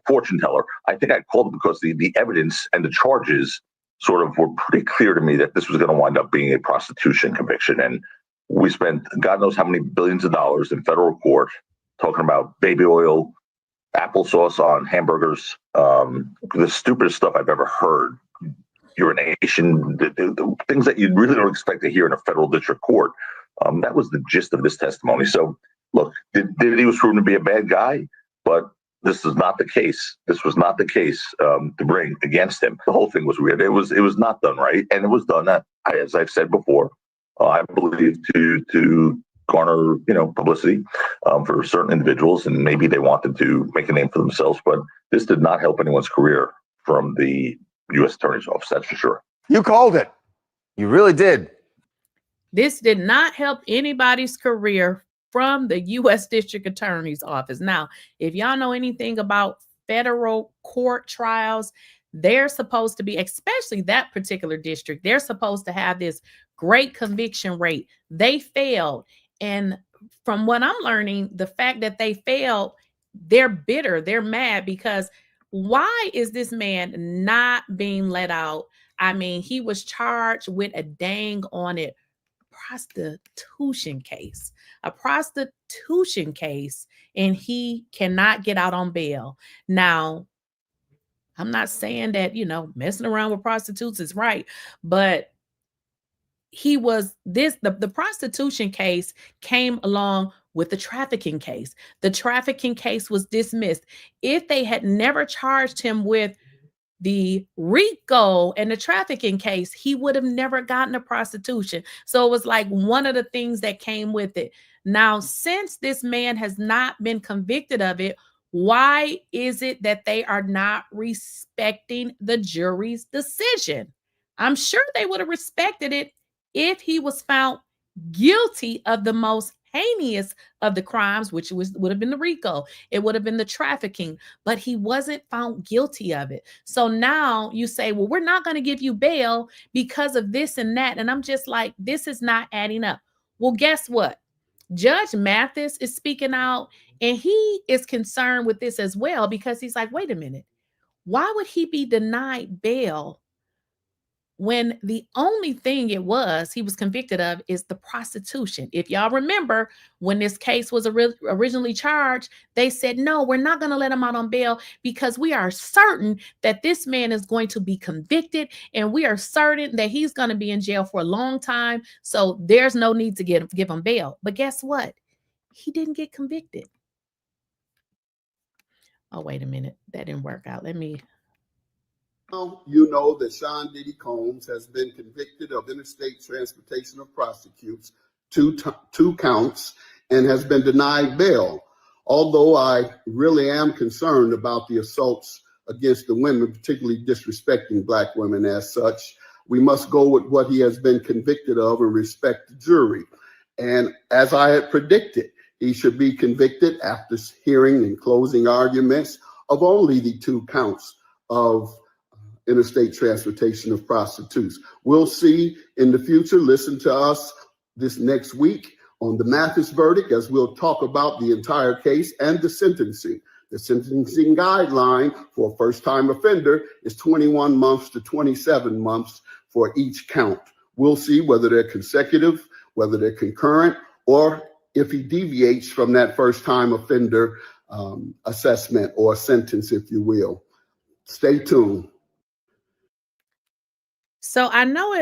fortune teller. I think I called it because the evidence and the charges sort of were pretty clear to me that this was going to wind up being a prostitution conviction. And we spent God knows how many billions of dollars in federal court talking about baby oil, applesauce on hamburgers, the stupidest stuff I've ever heard, urination, the things that you really don't expect to hear in a federal district court. That was the gist of this testimony. So, look, Diddy was proven to be a bad guy, but this is not the case. This was not the case to bring against him. The whole thing was weird. It was not done right, and it was done, as I've said before, I believe to garner publicity for certain individuals, and maybe they wanted to make a name for themselves. But this did not help anyone's career from the U.S. Attorney's Office. That's for sure. You called it. You really did. This did not help anybody's career from the U.S. District Attorney's Office. Now, if y'all know anything about federal court trials, they're supposed to be, especially that particular district, they're supposed to have this great conviction rate. They failed. And from what I'm learning, the fact that they failed, they're bitter, they're mad, because why is this man not being let out? I mean, he was charged with a dang on it prostitution case. a prostitution case, and he cannot get out on bail. Now, I'm not saying that, messing around with prostitutes is right, but the prostitution case came along with the trafficking case. The trafficking case was dismissed. If they had never charged him with the RICO and the trafficking case, he would have never gotten a prostitution. So it was like one of the things that came with it. Now, since this man has not been convicted of it, why is it that they are not respecting the jury's decision? I'm sure they would have respected it if he was found guilty of the most heinous of the crimes, which would have been the RICO. It would have been the trafficking, but he wasn't found guilty of it. So now you say, well, we're not going to give you bail because of this and that. And I'm just like, this is not adding up. Well, guess what? Judge Mathis is speaking out, and he is concerned with this as well, because he's like, wait a minute, why would he be denied bail when the only thing he was convicted of is the prostitution? If y'all remember, when this case was originally charged, they said, no, we're not going to let him out on bail because we are certain that this man is going to be convicted, and we are certain that he's going to be in jail for a long time. So there's no need to give him bail. But guess what? He didn't get convicted. Oh, wait a minute. That didn't work out. Let me... You know that Sean Diddy Combs has been convicted of interstate transportation of prostitutes, two counts, and has been denied bail. Although I really am concerned about the assaults against the women, particularly disrespecting Black women as such, we must go with what he has been convicted of and respect the jury. And as I had predicted, he should be convicted after hearing and closing arguments of only the 2 counts of interstate transportation of prostitutes. We'll see in the future. Listen to us this next week on the Mathis verdict, as we'll talk about the entire case and the sentencing. The sentencing guideline for a first-time offender is 21 months to 27 months for each count. We'll see whether they're consecutive, whether they're concurrent, or if he deviates from that first-time offender assessment or sentence, if you will. Stay tuned. So I know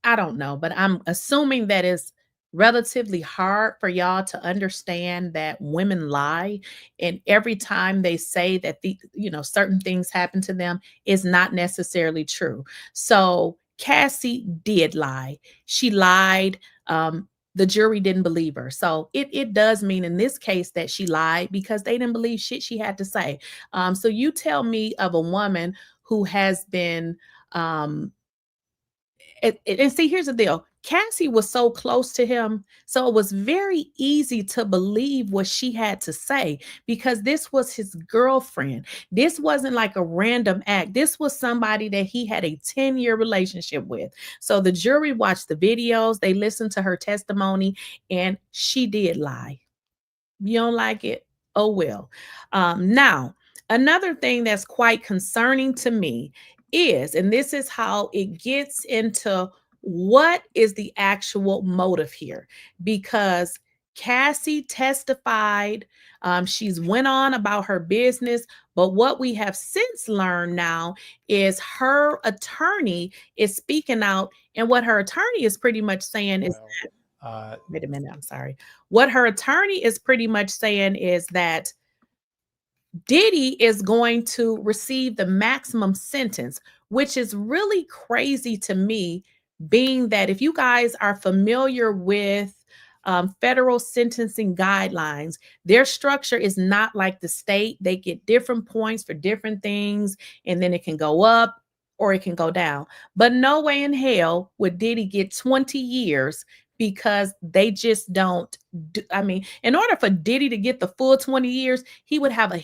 I don't know, but I'm assuming that it's relatively hard for y'all to understand that women lie, and every time they say that certain things happen to them is not necessarily true. So Cassie did lie. She lied. The jury didn't believe her. So it does mean in this case that she lied because they didn't believe shit she had to say. So you tell me of a woman who has been, and see, here's the deal. Cassie was so close to him, so it was very easy to believe what she had to say because this was his girlfriend. This wasn't like a random act. This was somebody that he had a 10-year relationship with. So the jury watched the videos, they listened to her testimony, and she did lie. You don't like it? Oh, well. Now, another thing that's quite concerning to me is, and this is how it gets into what is the actual motive here, because Cassie testified, she's went on about her business, but what we have since learned now is her attorney is speaking out, and what her attorney is pretty much saying is that, wait a minute, I'm sorry. What her attorney is pretty much saying is that Diddy is going to receive the maximum sentence, which is really crazy to me, being that if you guys are familiar with federal sentencing guidelines, their structure is not like the state. They get different points for different things, and then it can go up or it can go down. But no way in hell would Diddy get 20 years because they just don't I mean, in order for Diddy to get the full 20 years, he would have to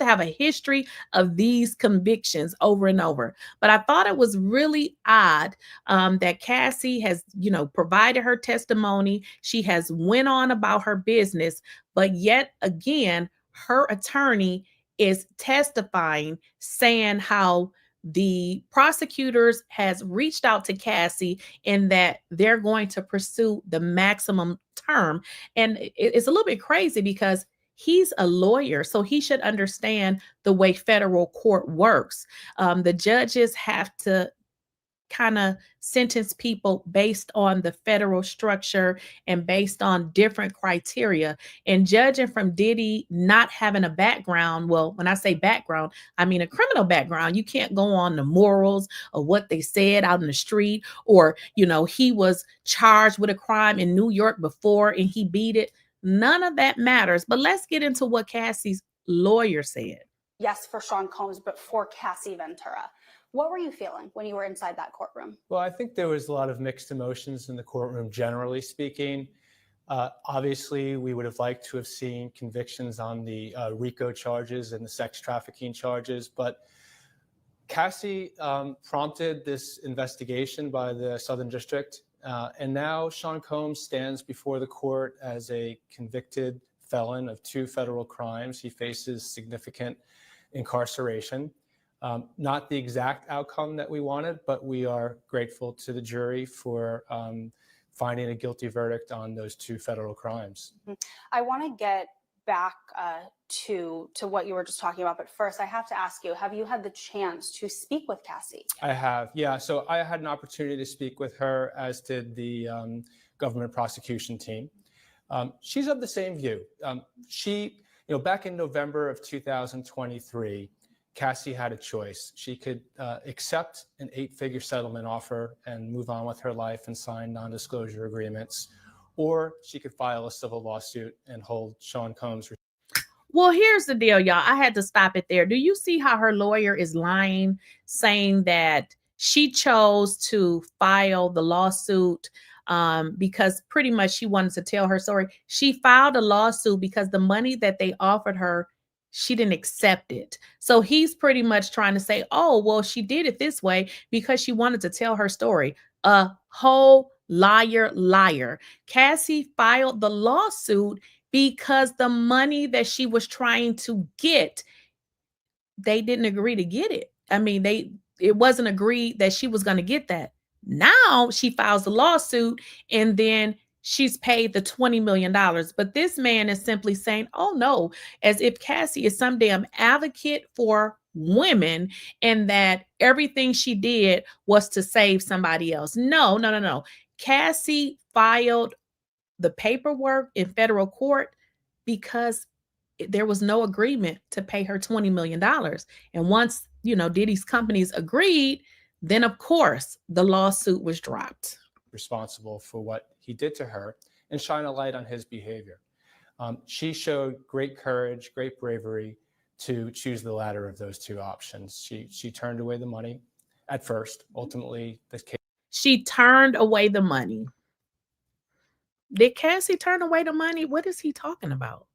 have a history of these convictions over and over. But I thought it was really odd that Cassie has, provided her testimony. She has went on about her business, but yet again, her attorney is testifying, saying how the prosecutors has reached out to Cassie in that they're going to pursue the maximum term. And it's a little bit crazy because he's a lawyer, so he should understand the way federal court works. The judges have to kind of sentence people based on the federal structure and based on different criteria. And judging from Diddy not having a background, well, when I say background, I mean a criminal background. You can't go on the morals of what they said out in the street, or, you know, he was charged with a crime in New York before and he beat it. None of that matters. But let's get into what Cassie's lawyer said. Yes, for Seancombs, but for Cassieventura. What were you feeling when you were inside that courtroom? Well, I think there was a lot of mixed emotions in the courtroom, generally speaking. Obviously, we would have liked to have seen convictions on the RICO charges and the sex trafficking charges, but Cassie prompted this investigation by the Southern District, and now Seancombs stands before the court as a convicted felon of 2 federal crimes. He faces significant incarceration. Not the exact outcome that we wanted, but we are grateful to the jury for finding a guilty verdict on those 2 federal crimes. I want to get back to what you were just talking about, but first I have to ask you, have you had the chance to speak with Cassie? I have, yeah. So I had an opportunity to speak with her, as did the government prosecution team. She's of the same view. Back in November of 2023, Cassie had a choice. She could accept an 8-figure settlement offer and move on with her life and sign non-disclosure agreements, or she could file a civil lawsuit and hold Seancombs. Well, here's the deal, y'all. I had to stop it there. Do you see how her lawyer is lying, saying that she chose to file the lawsuit because pretty much she wanted to tell her story? She filed a lawsuit because the money that they offered her, she didn't accept it. So he's pretty much trying to say, oh, well, she did it this way because she wanted to tell her story. A whole liar. Cassie filed the lawsuit because the money that she was trying to get, they didn't agree to get it. I mean, it wasn't agreed that she was going to get that. Now she files the lawsuit and then she's paid the $20 million. But this man is simply saying, oh no, as if Cassie is some damn advocate for women and that everything she did was to save somebody else. No. Cassie filed the paperwork in federal court because there was no agreement to pay her $20 million. And once, Diddy's companies agreed, then of course the lawsuit was dropped. Responsible for what he did to her and shine a light on his behavior. She showed great courage, great bravery to choose the latter of those 2 options. She turned away the money at first. Ultimately, the case. She turned away the money. Did Cassie turn away the money? What is he talking about?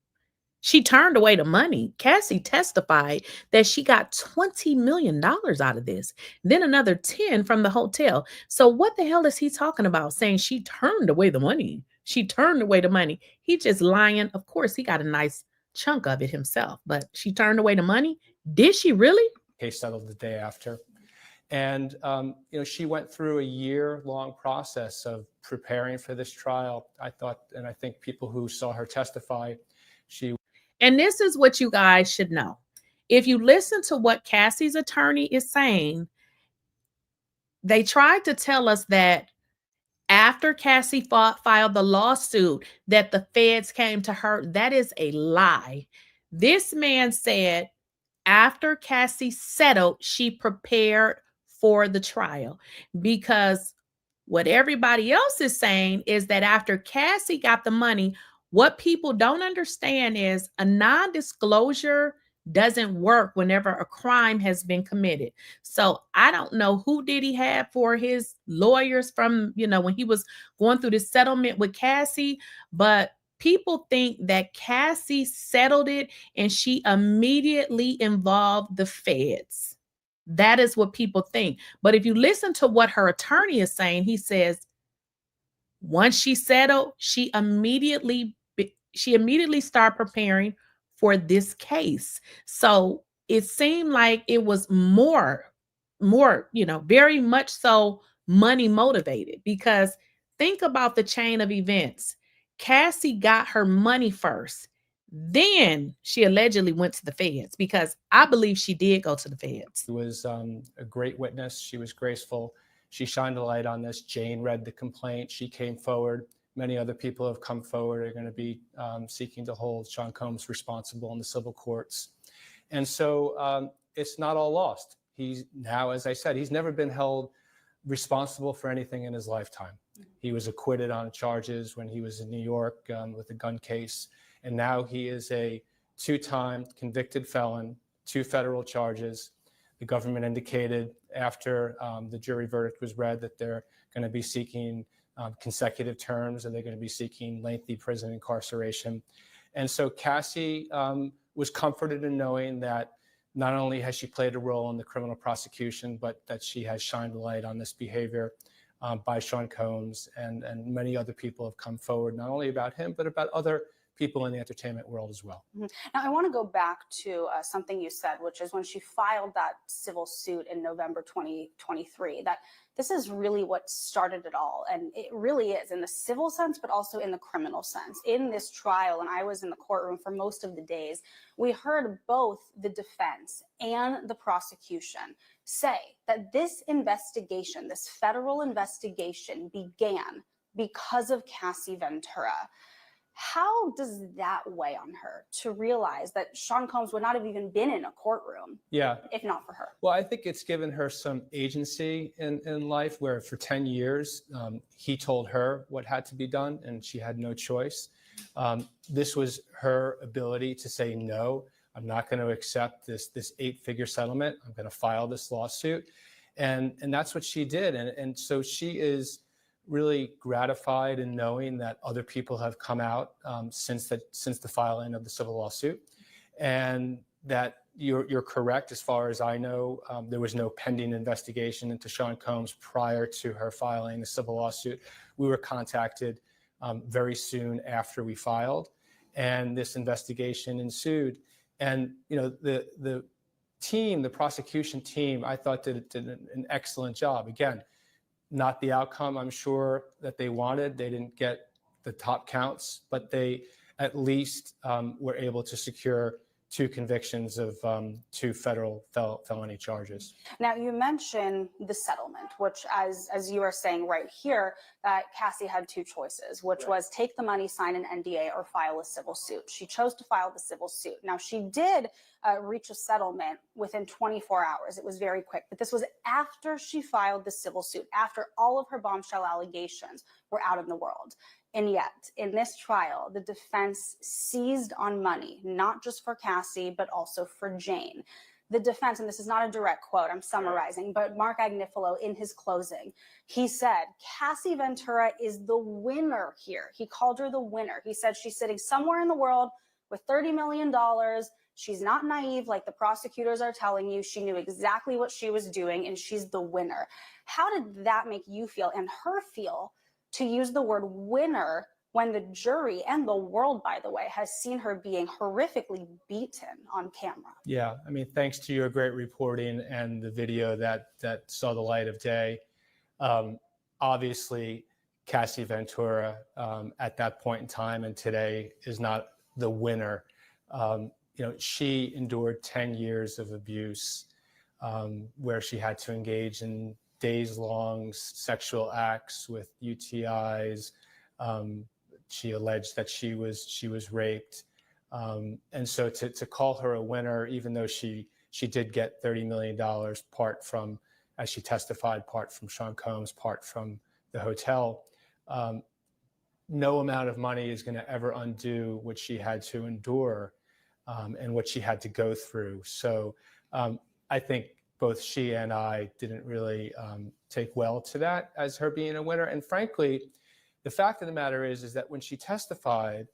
She turned away the money. Cassie testified that she got $20 million out of this, then another 10 from the hotel. So what the hell is he talking about saying she turned away the money? She turned away the money. He just lying. Of course, he got a nice chunk of it himself, but she turned away the money. Did she really? Case settled the day after. And, she went through a year-long process of preparing for this trial. I think people who saw her testify, and this is what you guys should know. If you listen to what Cassie's attorney is saying, they tried to tell us that after Cassie filed the lawsuit that the feds came to her. That is a lie. This man said after Cassie settled, she prepared for the trial, because what everybody else is saying is that after Cassie got the money, what people don't understand is a non-disclosure doesn't work whenever a crime has been committed. So I don't know who Diddy had for his lawyers from, when he was going through this settlement with Cassie, but people think that Cassie settled it and she immediately involved the feds. That is what people think. But if you listen to what her attorney is saying, he says, once she settled, she immediately started preparing for this case. So it seemed like it was more more, very much so money motivated, because think about the chain of events. Cassie got her money first. Then she allegedly went to the feds, because I believe she did go to the feds. She was a great witness. She was graceful. She shined a light on this. Jane read the complaint. She came forward. Many other people have come forward, are going to be seeking to hold Seancombs responsible in the civil courts. And so it's not all lost. He's now, as I said, he's never been held responsible for anything in his lifetime. He was acquitted on charges when he was in New York with a gun case. And now he is a 2-time convicted felon, 2 federal charges. The government indicated after the jury verdict was read that they're going to be seeking consecutive terms, and they're going to be seeking lengthy prison incarceration. And so Cassie was comforted in knowing that not only has she played a role in the criminal prosecution, but that she has shined a light on this behavior by Seancombs, and many other people have come forward, not only about him, but about other people in the entertainment world as well. Now, I want to go back to something you said, which is when she filed that civil suit in November 2023, that this is really what started it all. And it really is, in the civil sense, but also in the criminal sense. In this trial, and I was in the courtroom for most of the days, we heard both the defense and the prosecution say that this investigation, this federal investigation, began because of Cassieventura. How does that weigh on her to realize that Seancombs would not have even been in a courtroom if not for her? Well, I think it's given her some agency in life, where for 10 years, he told her what had to be done and she had no choice. This was her ability to say, no, I'm not going to accept this 8-figure settlement. I'm going to file this lawsuit. And that's what she did. And so she is really gratified in knowing that other people have come out since the filing of the civil lawsuit, and that you're correct. As far as I know, there was no pending investigation into Seancombs prior to her filing the civil lawsuit. We were contacted very soon after we filed, and this investigation ensued. And the team, the prosecution team, I thought did an excellent job. Again, not the outcome I'm sure that they wanted. They didn't get the top counts, but they at least were able to secure 2 convictions of 2 federal felony charges. Now, you mentioned the settlement, which, as you are saying right here, that Cassie had 2 choices, which was take the money, sign an NDA, or file a civil suit. She chose to file the civil suit. Now, she did reach a settlement within 24 hours. It was very quick, but this was after she filed the civil suit, after all of her bombshell allegations were out in the world. And yet, in this trial, the defense seized on money, not just for Cassie, but also for Jane. The defense, and this is not a direct quote, I'm summarizing, but Mark Agnifilo, in his closing, he said, Cassieventura is the winner here. He called her the winner. He said she's sitting somewhere in the world with $30 million. She's not naive like the prosecutors are telling you. She knew exactly what she was doing, and she's the winner. How did that make you feel and her feel to use the word winner when the jury and the world, by the way, has seen her being horrifically beaten on camera? Yeah, I mean, thanks to your great reporting and the video that saw the light of day, obviously Cassieventura at that point in time and today is not the winner. She endured 10 years of abuse where she had to engage in days-long sexual acts with UTIs. She alleged that she was raped, and so to call her a winner, even though she did get $30 million, part from, as she testified, part from Seancombs, part from the hotel. No amount of money is going to ever undo what she had to endure and what she had to go through. So I think both she and I didn't really take well to that as her being a winner. And frankly, the fact of the matter is that when she testified,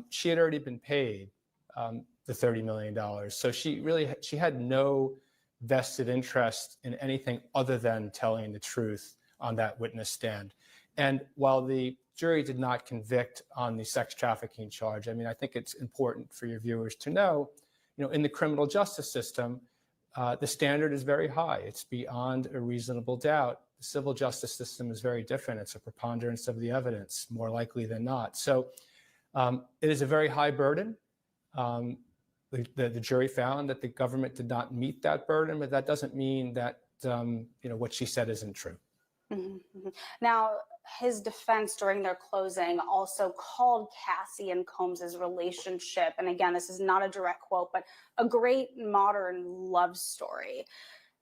she had already been paid the $30 million. So she had no vested interest in anything other than telling the truth on that witness stand. And while the jury did not convict on the sex trafficking charge, I mean, I think it's important for your viewers to know, in the criminal justice system, the standard is very high. It's beyond a reasonable doubt. The civil justice system is very different. It's a preponderance of the evidence, more likely than not. So it is a very high burden. The jury found that the government did not meet that burden, but that doesn't mean that what she said isn't true. Mm-hmm. Now, his defense during their closing also called Cassie and Combs' relationship, and again, this is not a direct quote, but a great modern love story.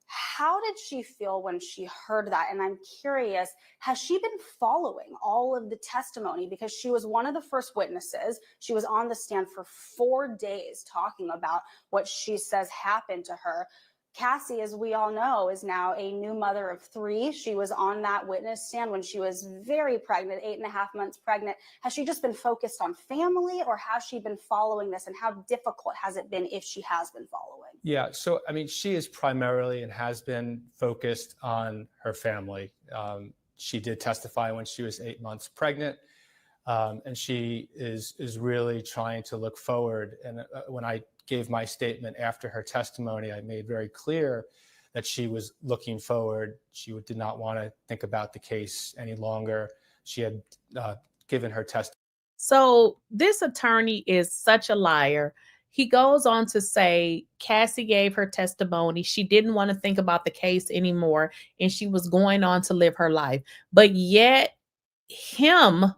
How did she feel when she heard that? And I'm curious, has she been following all of the testimony? Because she was one of the first witnesses. She was on the stand for 4 days talking about what she says happened to her. Cassie, as we all know, is now a new mother of 3. She was on that witness stand when she was very pregnant, 8.5 months pregnant. Has she just been focused on family, or has she been following this? And how difficult has it been if she has been following? Yeah, so I mean, she is primarily and has been focused on her family. She did testify when she was 8 months pregnant, and she is really trying to look forward. And when I gave my statement after her testimony, I made very clear that she was looking forward. She did not want to think about the case any longer. She had given her testimony. So this attorney is such a liar. He goes on to say Cassie gave her testimony. She didn't want to think about the case anymore, and she was going on to live her life. But yet him,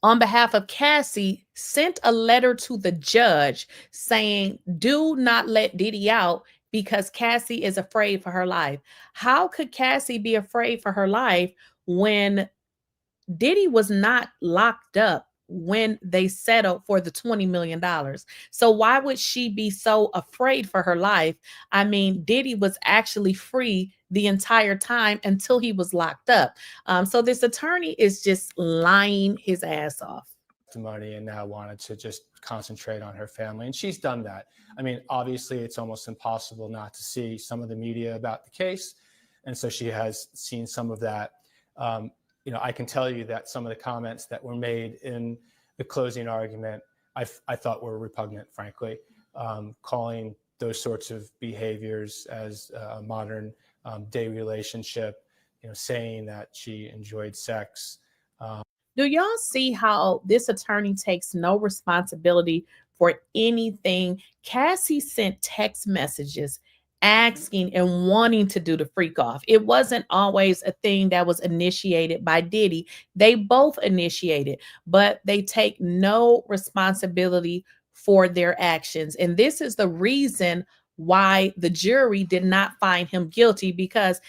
on behalf of Cassie, sent a letter to the judge saying, do not let Diddy out because Cassie is afraid for her life. How could Cassie be afraid for her life when Diddy was not locked up when they settled for the $20 million? So why would she be so afraid for her life? I mean, Diddy was actually free the entire time until he was locked up. So this attorney is just lying his ass off. Money and now wanted to just concentrate on her family, and she's done that. I mean, obviously it's almost impossible not to see some of the media about the case, and so she has seen some of that. I can tell you that some of the comments that were made in the closing argument I thought were repugnant, frankly, calling those sorts of behaviors as a modern day relationship, saying that she enjoyed sex. Do y'all see how this attorney takes no responsibility for anything? Cassie sent text messages asking and wanting to do the freak off. It wasn't always a thing that was initiated by Diddy. They both initiated, but they take no responsibility for their actions. And this is the reason why the jury did not find him guilty, because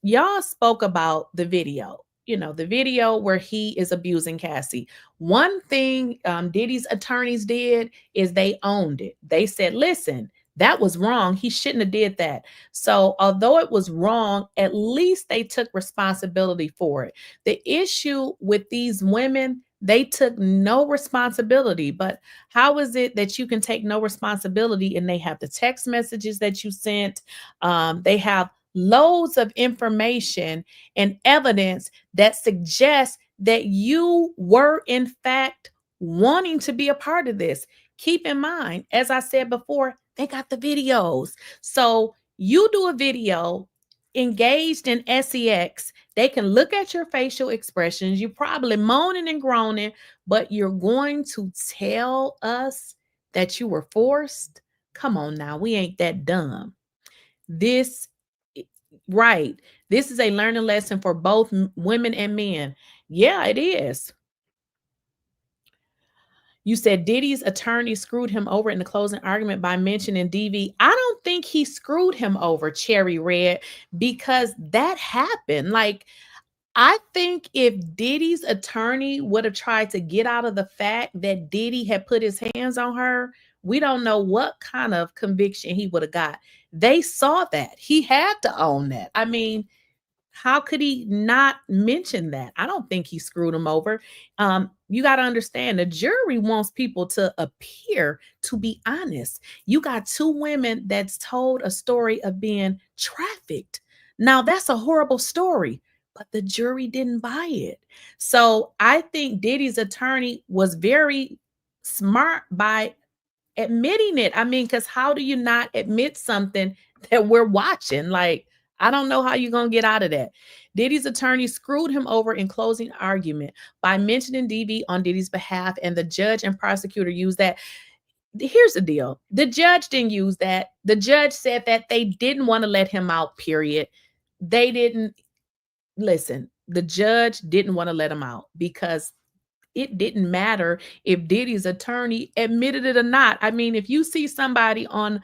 y'all spoke about the video. The video where he is abusing Cassie. One thing Diddy's attorneys did is they owned it. They said, listen, that was wrong. He shouldn't have did that. So although it was wrong, at least they took responsibility for it. The issue with these women, they took no responsibility. But how is it that you can take no responsibility and they have the text messages that you sent? They have loads of information and evidence that suggests that you were in fact wanting to be a part of this. Keep in mind, as I said before, they got the videos. So you do a video engaged in sex, they can look at your facial expressions. You're probably moaning and groaning, but you're going to tell us that you were forced? Come on now, we ain't that dumb. Right. This is a learning lesson for both women and men. Yeah, it is. You said Diddy's attorney screwed him over in the closing argument by mentioning DV. I don't think he screwed him over, Cherry Red, because that happened. Like, I think if Diddy's attorney would have tried to get out of the fact that Diddy had put his hands on her, we don't know what kind of conviction he would have got. They saw that. He had to own that. I mean, how could he not mention that? I don't think he screwed him over. You got to understand, the jury wants people to appear to be honest. You got 2 women that's told a story of being trafficked. Now, that's a horrible story, but the jury didn't buy it. So I think Diddy's attorney was very smart by admitting it. I mean, because how do you not admit something that we're watching? Like, I don't know how you're going to get out of that. Diddy's attorney screwed him over in closing argument by mentioning DV on Diddy's behalf, and the judge and prosecutor used that. Here's the deal. The judge didn't use that. The judge said that they didn't want to let him out, period. They didn't. Listen, the judge didn't want to let him out because it didn't matter if Diddy's attorney admitted it or not. I mean, if you see somebody on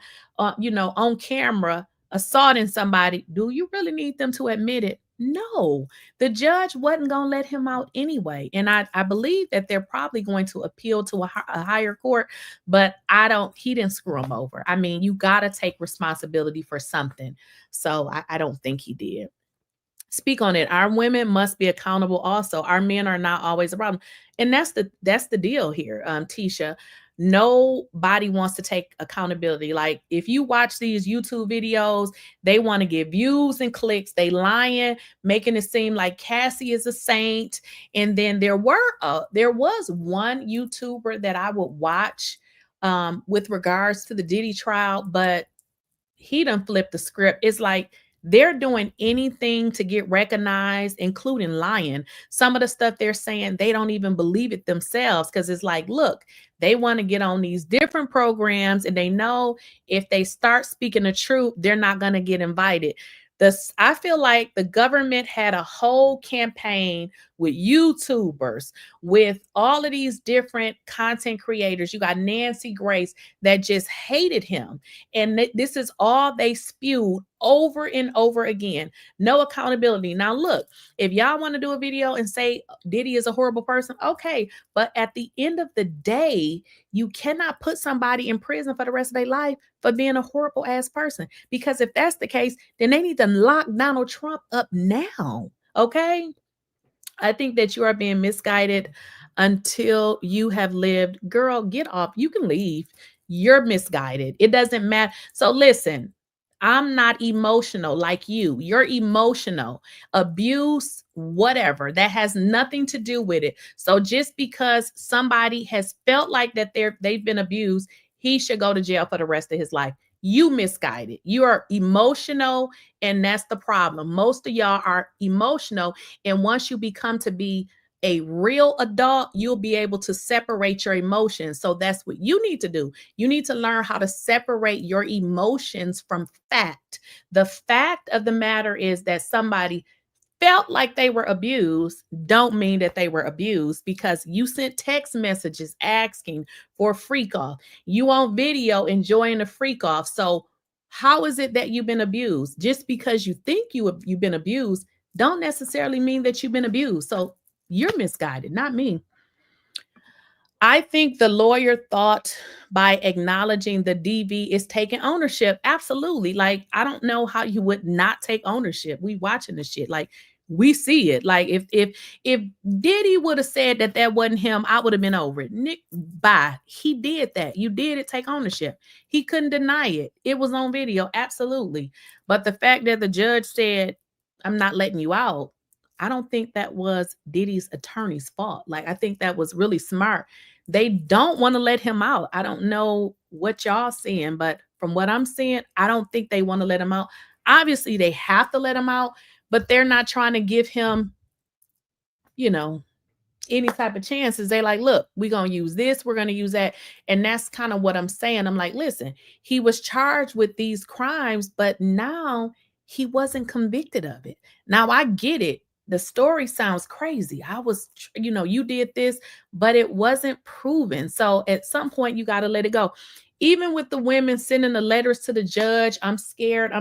camera assaulting somebody, do you really need them to admit it? No, the judge wasn't going to let him out anyway. And I believe that they're probably going to appeal to a higher court, but he didn't screw him over. I mean, you got to take responsibility for something. So I don't think he did. Speak on it. Our women must be accountable also. Our men are not always a problem. And that's the deal here, Tisha. Nobody wants to take accountability. Like, if you watch these YouTube videos, they want to get views and clicks. They lying, making it seem like Cassie is a saint. And then there was one YouTuber that I would watch with regards to the Diddy trial, but he done flipped the script. It's like they're doing anything to get recognized, including lying. Some of the stuff they're saying, they don't even believe it themselves, because it's like, look, they want to get on these different programs, and they know if they start speaking the truth, they're not going to get invited. I feel like the government had a whole campaign with YouTubers, with all of these different content creators. You got Nancy Grace that just hated him. And this is all they spewed over and over again. No accountability. Now, look, if y'all want to do a video and say Diddy is a horrible person, okay. But at the end of the day, you cannot put somebody in prison for the rest of their life for being a horrible ass person. Because if that's the case, then they need to lock Donald Trump up now. Okay. I think that you are being misguided until you have lived. Girl, get off. You can leave. You're misguided. It doesn't matter. So listen, I'm not emotional like you. You're emotional. Abuse, whatever. That has nothing to do with it. So just because somebody has felt like that they've been abused, he should go to jail for the rest of his life. You misguided. You are emotional, and that's the problem. Most of y'all are emotional, and once you become to be a real adult, you'll be able to separate your emotions. So that's what you need to do. You need to learn how to separate your emotions from fact. The fact of the matter is that somebody felt like they were abused don't mean that they were abused, because you sent text messages asking for a freak off. You on video enjoying a freak off. So how is it that you've been abused? Just because you think you've been abused don't necessarily mean that you've been abused. So you're misguided, not me. I think the lawyer thought by acknowledging the DV is taking ownership. Absolutely. Like, I don't know how you would not take ownership. We watching this shit. Like, we see it. Like, if Diddy would have said that wasn't him, I would have been over it. Nick, bye. He did that. You did it. Take ownership. He couldn't deny it. It was on video. Absolutely. But the fact that the judge said, I'm not letting you out, I don't think that was Diddy's attorney's fault. Like, I think that was really smart. They don't want to let him out. I don't know what y'all seeing, but from what I'm seeing, I don't think they want to let him out. Obviously, they have to let him out, but they're not trying to give him, any type of chances. They like, look, we're going to use this, we're going to use that. And that's kind of what I'm saying. I'm like, listen, he was charged with these crimes, but now he wasn't convicted of it. Now I get it. The story sounds crazy. I was, you did this, but it wasn't proven. So at some point, you got to let it go. Even with the women sending the letters to the judge, I'm scared.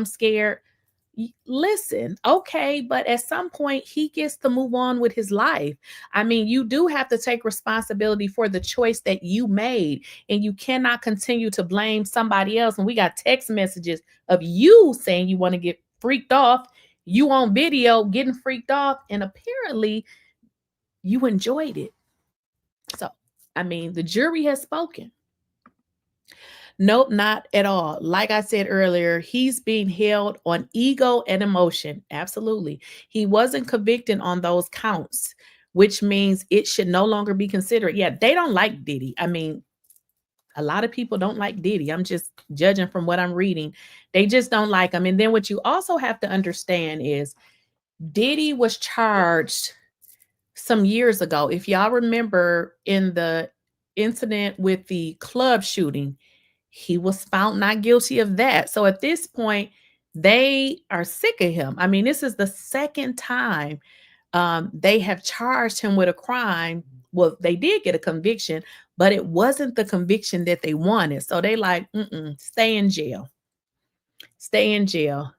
Listen, okay, but at some point, he gets to move on with his life. I mean, you do have to take responsibility for the choice that you made, and you cannot continue to blame somebody else. And we got text messages of you saying you want to get freaked off. You on video getting freaked off, and apparently you enjoyed it. So, I mean, the jury has spoken. Nope, not at all. Like I said earlier, he's being held on ego and emotion. Absolutely. He wasn't convicted on those counts, which means it should no longer be considered. Yeah, they don't like Diddy. I mean, A lot of people don't like Diddy. I'm just judging from what I'm reading. They just don't like him. And then what you also have to understand is Diddy was charged some years ago. If y'all remember in the incident with the club shooting, he was found not guilty of that. So at this point, they are sick of him. I mean, this is the second time they have charged him with a crime. Well, they did get a conviction, but it wasn't the conviction that they wanted. So they like, stay in jail. Stay in jail.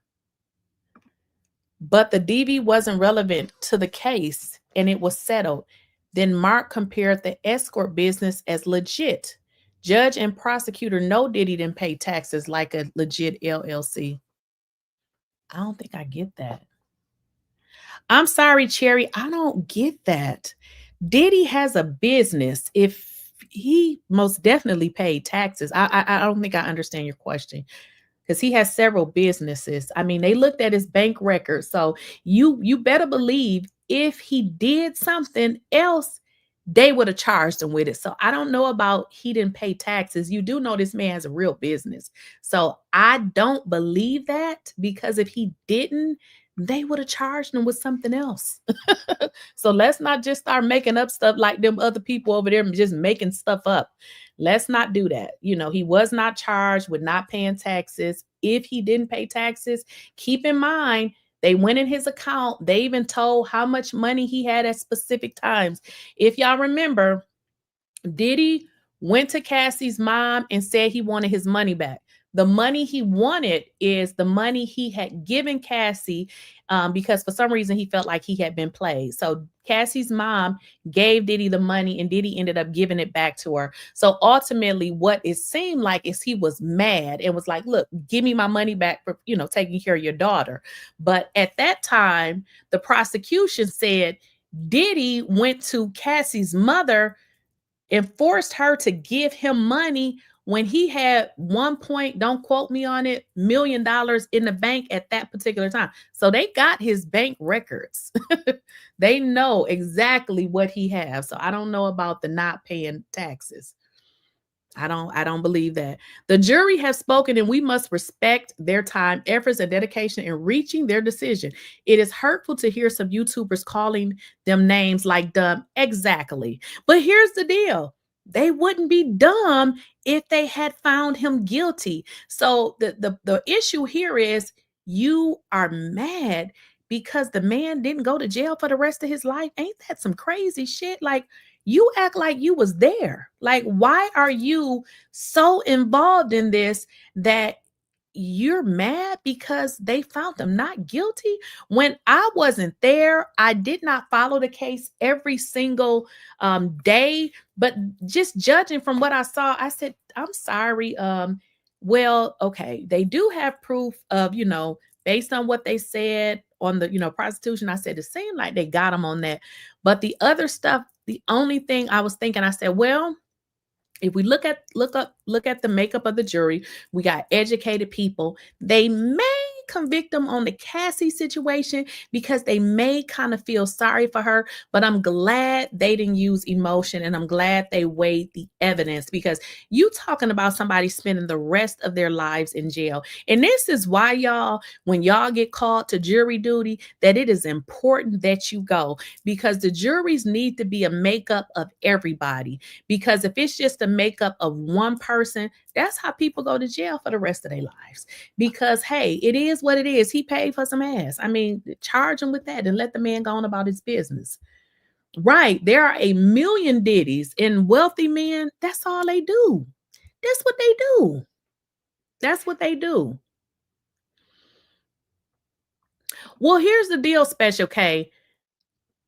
But the DV wasn't relevant to the case and it was settled. Then Mark compared the escort business as legit. Judge and prosecutor know Diddy didn't pay taxes like a legit LLC. I don't think I get that. I'm sorry, Cherry. I don't get that. Diddy has a business. If he most definitely paid taxes, I don't think I understand your question. Because he has several businesses. I mean, they looked at his bank records. So you better believe if he did something else, they would have charged him with it. So I don't know about he didn't pay taxes. You do know this man has a real business. So I don't believe that, because if he didn't, they would have charged him with something else. So let's not just start making up stuff like them other people over there just making stuff up. Let's not do that. You know, he was not charged with not paying taxes. If he didn't pay taxes, keep in mind, they went in his account. They even told how much money he had at specific times. If y'all remember, Diddy went to Cassie's mom and said he wanted his money back. The money he wanted is the money he had given Cassie because for some reason he felt like he had been played. So Cassie's mom gave Diddy the money and Diddy ended up giving it back to her. So ultimately what it seemed like is he was mad and was like, look, give me my money back for, you know, taking care of your daughter. But at that time, the prosecution said Diddy went to Cassie's mother and forced her to give him money when he had don't quote me on it, $1 million in the bank at that particular time. So they got his bank records. They know exactly what he has. So I don't know about the not paying taxes. I don't believe that. The jury has spoken and we must respect their time, efforts, and dedication in reaching their decision. It is hurtful to hear some YouTubers calling them names like dumb. Exactly. But here's the deal. They wouldn't be dumb if they had found him guilty. So the issue here is you are mad because the man didn't go to jail for the rest of his life. Ain't that some crazy shit? Like, you act like you was there. Like, why are you so involved in this that you're mad because they found them not guilty? When I wasn't there, I did not follow the case every single day, but just judging from what I saw, I said, I'm sorry. Well, okay, they do have proof of, you know, based on what they said on the, you know, prostitution. I said, it seemed like they got him on that, but the other stuff, the only thing I was thinking, I said, well, if we look at the makeup of the jury, we got educated people. They may convict them on the Cassie situation because they may kind of feel sorry for her, but I'm glad they didn't use emotion and I'm glad they weighed the evidence, because you talking about somebody spending the rest of their lives in jail. And this is why, y'all, when y'all get called to jury duty, that it is important that you go, because the juries need to be a makeup of everybody. Because if it's just a makeup of one person, that's how people go to jail for the rest of their lives. Because, hey, it is what it is. He paid for some ass. I mean, charge him with that and let the man go on about his business. Right. There are a million Diddies, and wealthy men, that's all they do. That's what they do. That's what they do. Well, here's the deal, Special K.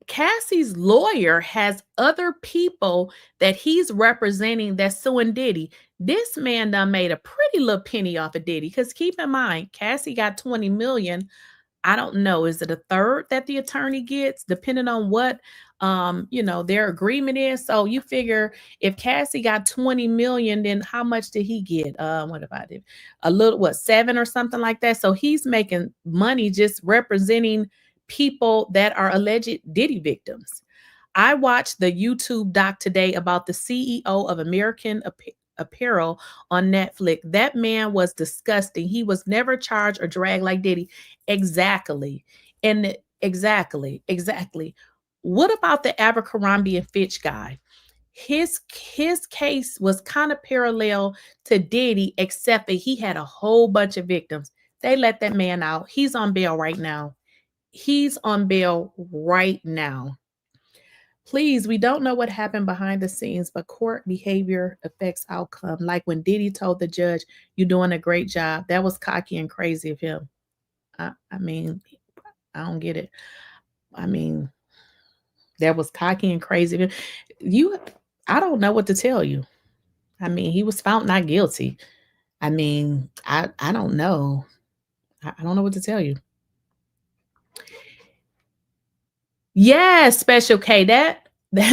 Cassie's lawyer has other people that he's representing that's suing Diddy. This man done made a pretty little penny off of Diddy, because keep in mind, Cassie got 20 million. I don't know. Is it a third that the attorney gets, depending on what, you know, their agreement is? So you figure if Cassie got 20 million, then how much did he get? What about it? A little, what, 7 or something like that. So he's making money just representing people that are alleged Diddy victims. I watched the YouTube doc today about the CEO of Apparel on Netflix. That man was disgusting. He was never charged or dragged like Diddy. Exactly. And exactly. What about the Abercrombie and Fitch guy? His case was kind of parallel to Diddy, except that he had a whole bunch of victims. They let that man out. He's on bail right now. Please, we don't know what happened behind the scenes, but court behavior affects outcome. Like when Diddy told the judge, "You're doing a great job." That was cocky and crazy of him. I mean, I don't get it. I mean, that was cocky and crazy of him. I don't know what to tell you. I mean, he was found not guilty. I mean, I don't know. I don't know what to tell you. Yes, Special K. That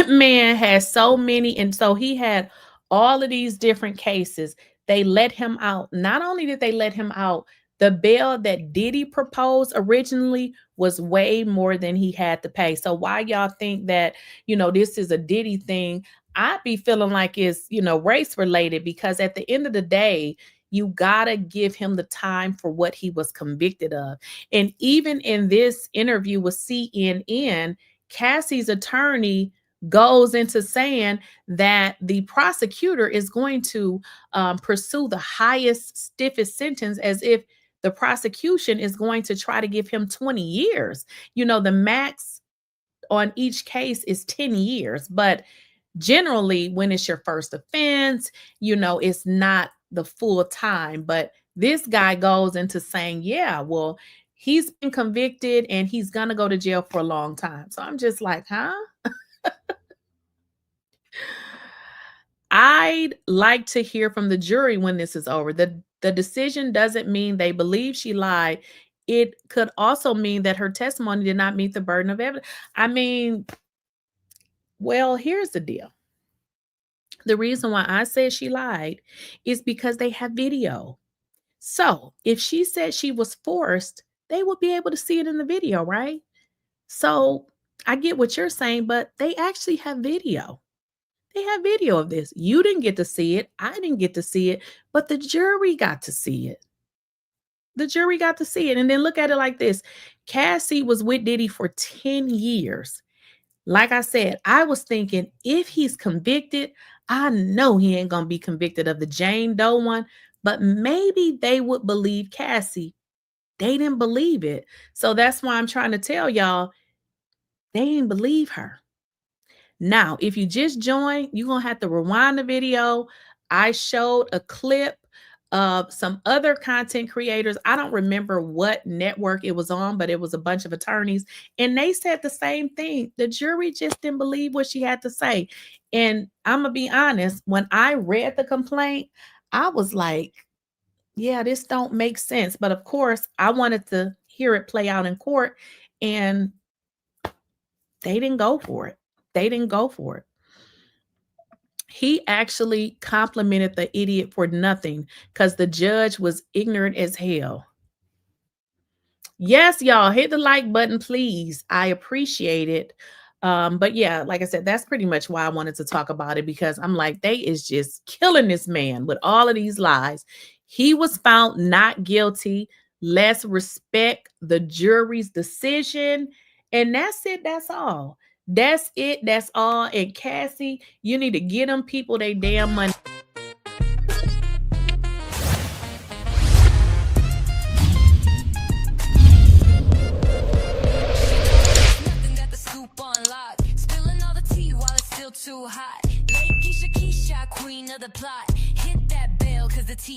man has so many, and so he had all of these different cases. They let him out. Not only did they let him out, the bail that Diddy proposed originally was way more than he had to pay. So why y'all think that, this is a Diddy thing? I'd be feeling like it's, race related, because at the end of the day, you gotta give him the time for what he was convicted of. And even in this interview with CNN, Cassie's attorney goes into saying that the prosecutor is going to pursue the highest, stiffest sentence, as if the prosecution is going to try to give him 20 years. The max on each case is 10 years. But generally, when it's your first offense, it's not the full time. But this guy goes into saying, yeah, well, he's been convicted and he's going to go to jail for a long time. So I'm just like, huh? I'd like to hear from the jury when this is over. The decision doesn't mean they believe she lied. It could also mean that her testimony did not meet the burden of evidence. I mean, well, here's the deal. The reason why I said she lied is because they have video. So if she said she was forced, they would be able to see it in the video, right? So I get what you're saying, but they actually have video. They have video of this. You didn't get to see it. I didn't get to see it, but the jury got to see it. The jury got to see it. And then look at it like this. Cassie was with Diddy for 10 years. Like I said, I was thinking, if he's convicted, I know he ain't going to be convicted of the Jane Doe one, but maybe they would believe Cassie. They didn't believe it. So that's why I'm trying to tell y'all, they didn't believe her. Now, if you just joined, you're going to have to rewind the video. I showed a clip of some other content creators. I don't remember what network it was on, but it was a bunch of attorneys. And they said the same thing. The jury just didn't believe what she had to say. And I'm going to be honest, when I read the complaint, I was like, yeah, this don't make sense. But of course, I wanted to hear it play out in court, and they didn't go for it. They didn't go for it. He actually complimented the idiot for nothing because the judge was ignorant as hell. Yes, y'all, hit the like button, please. I appreciate it. But yeah, like I said, that's pretty much why I wanted to talk about it, because I'm like, they is just killing this man with all of these lies. He was found not guilty. Let's respect the jury's decision. And that's it. That's all. That's it. That's all. And Cassie, you need to get them people they damn money. Nothing got the scoop on lock. Spilling all the tea while it's still too hot. Lakeyshakeysha, queen of the plot. Hit that bell, cause the tea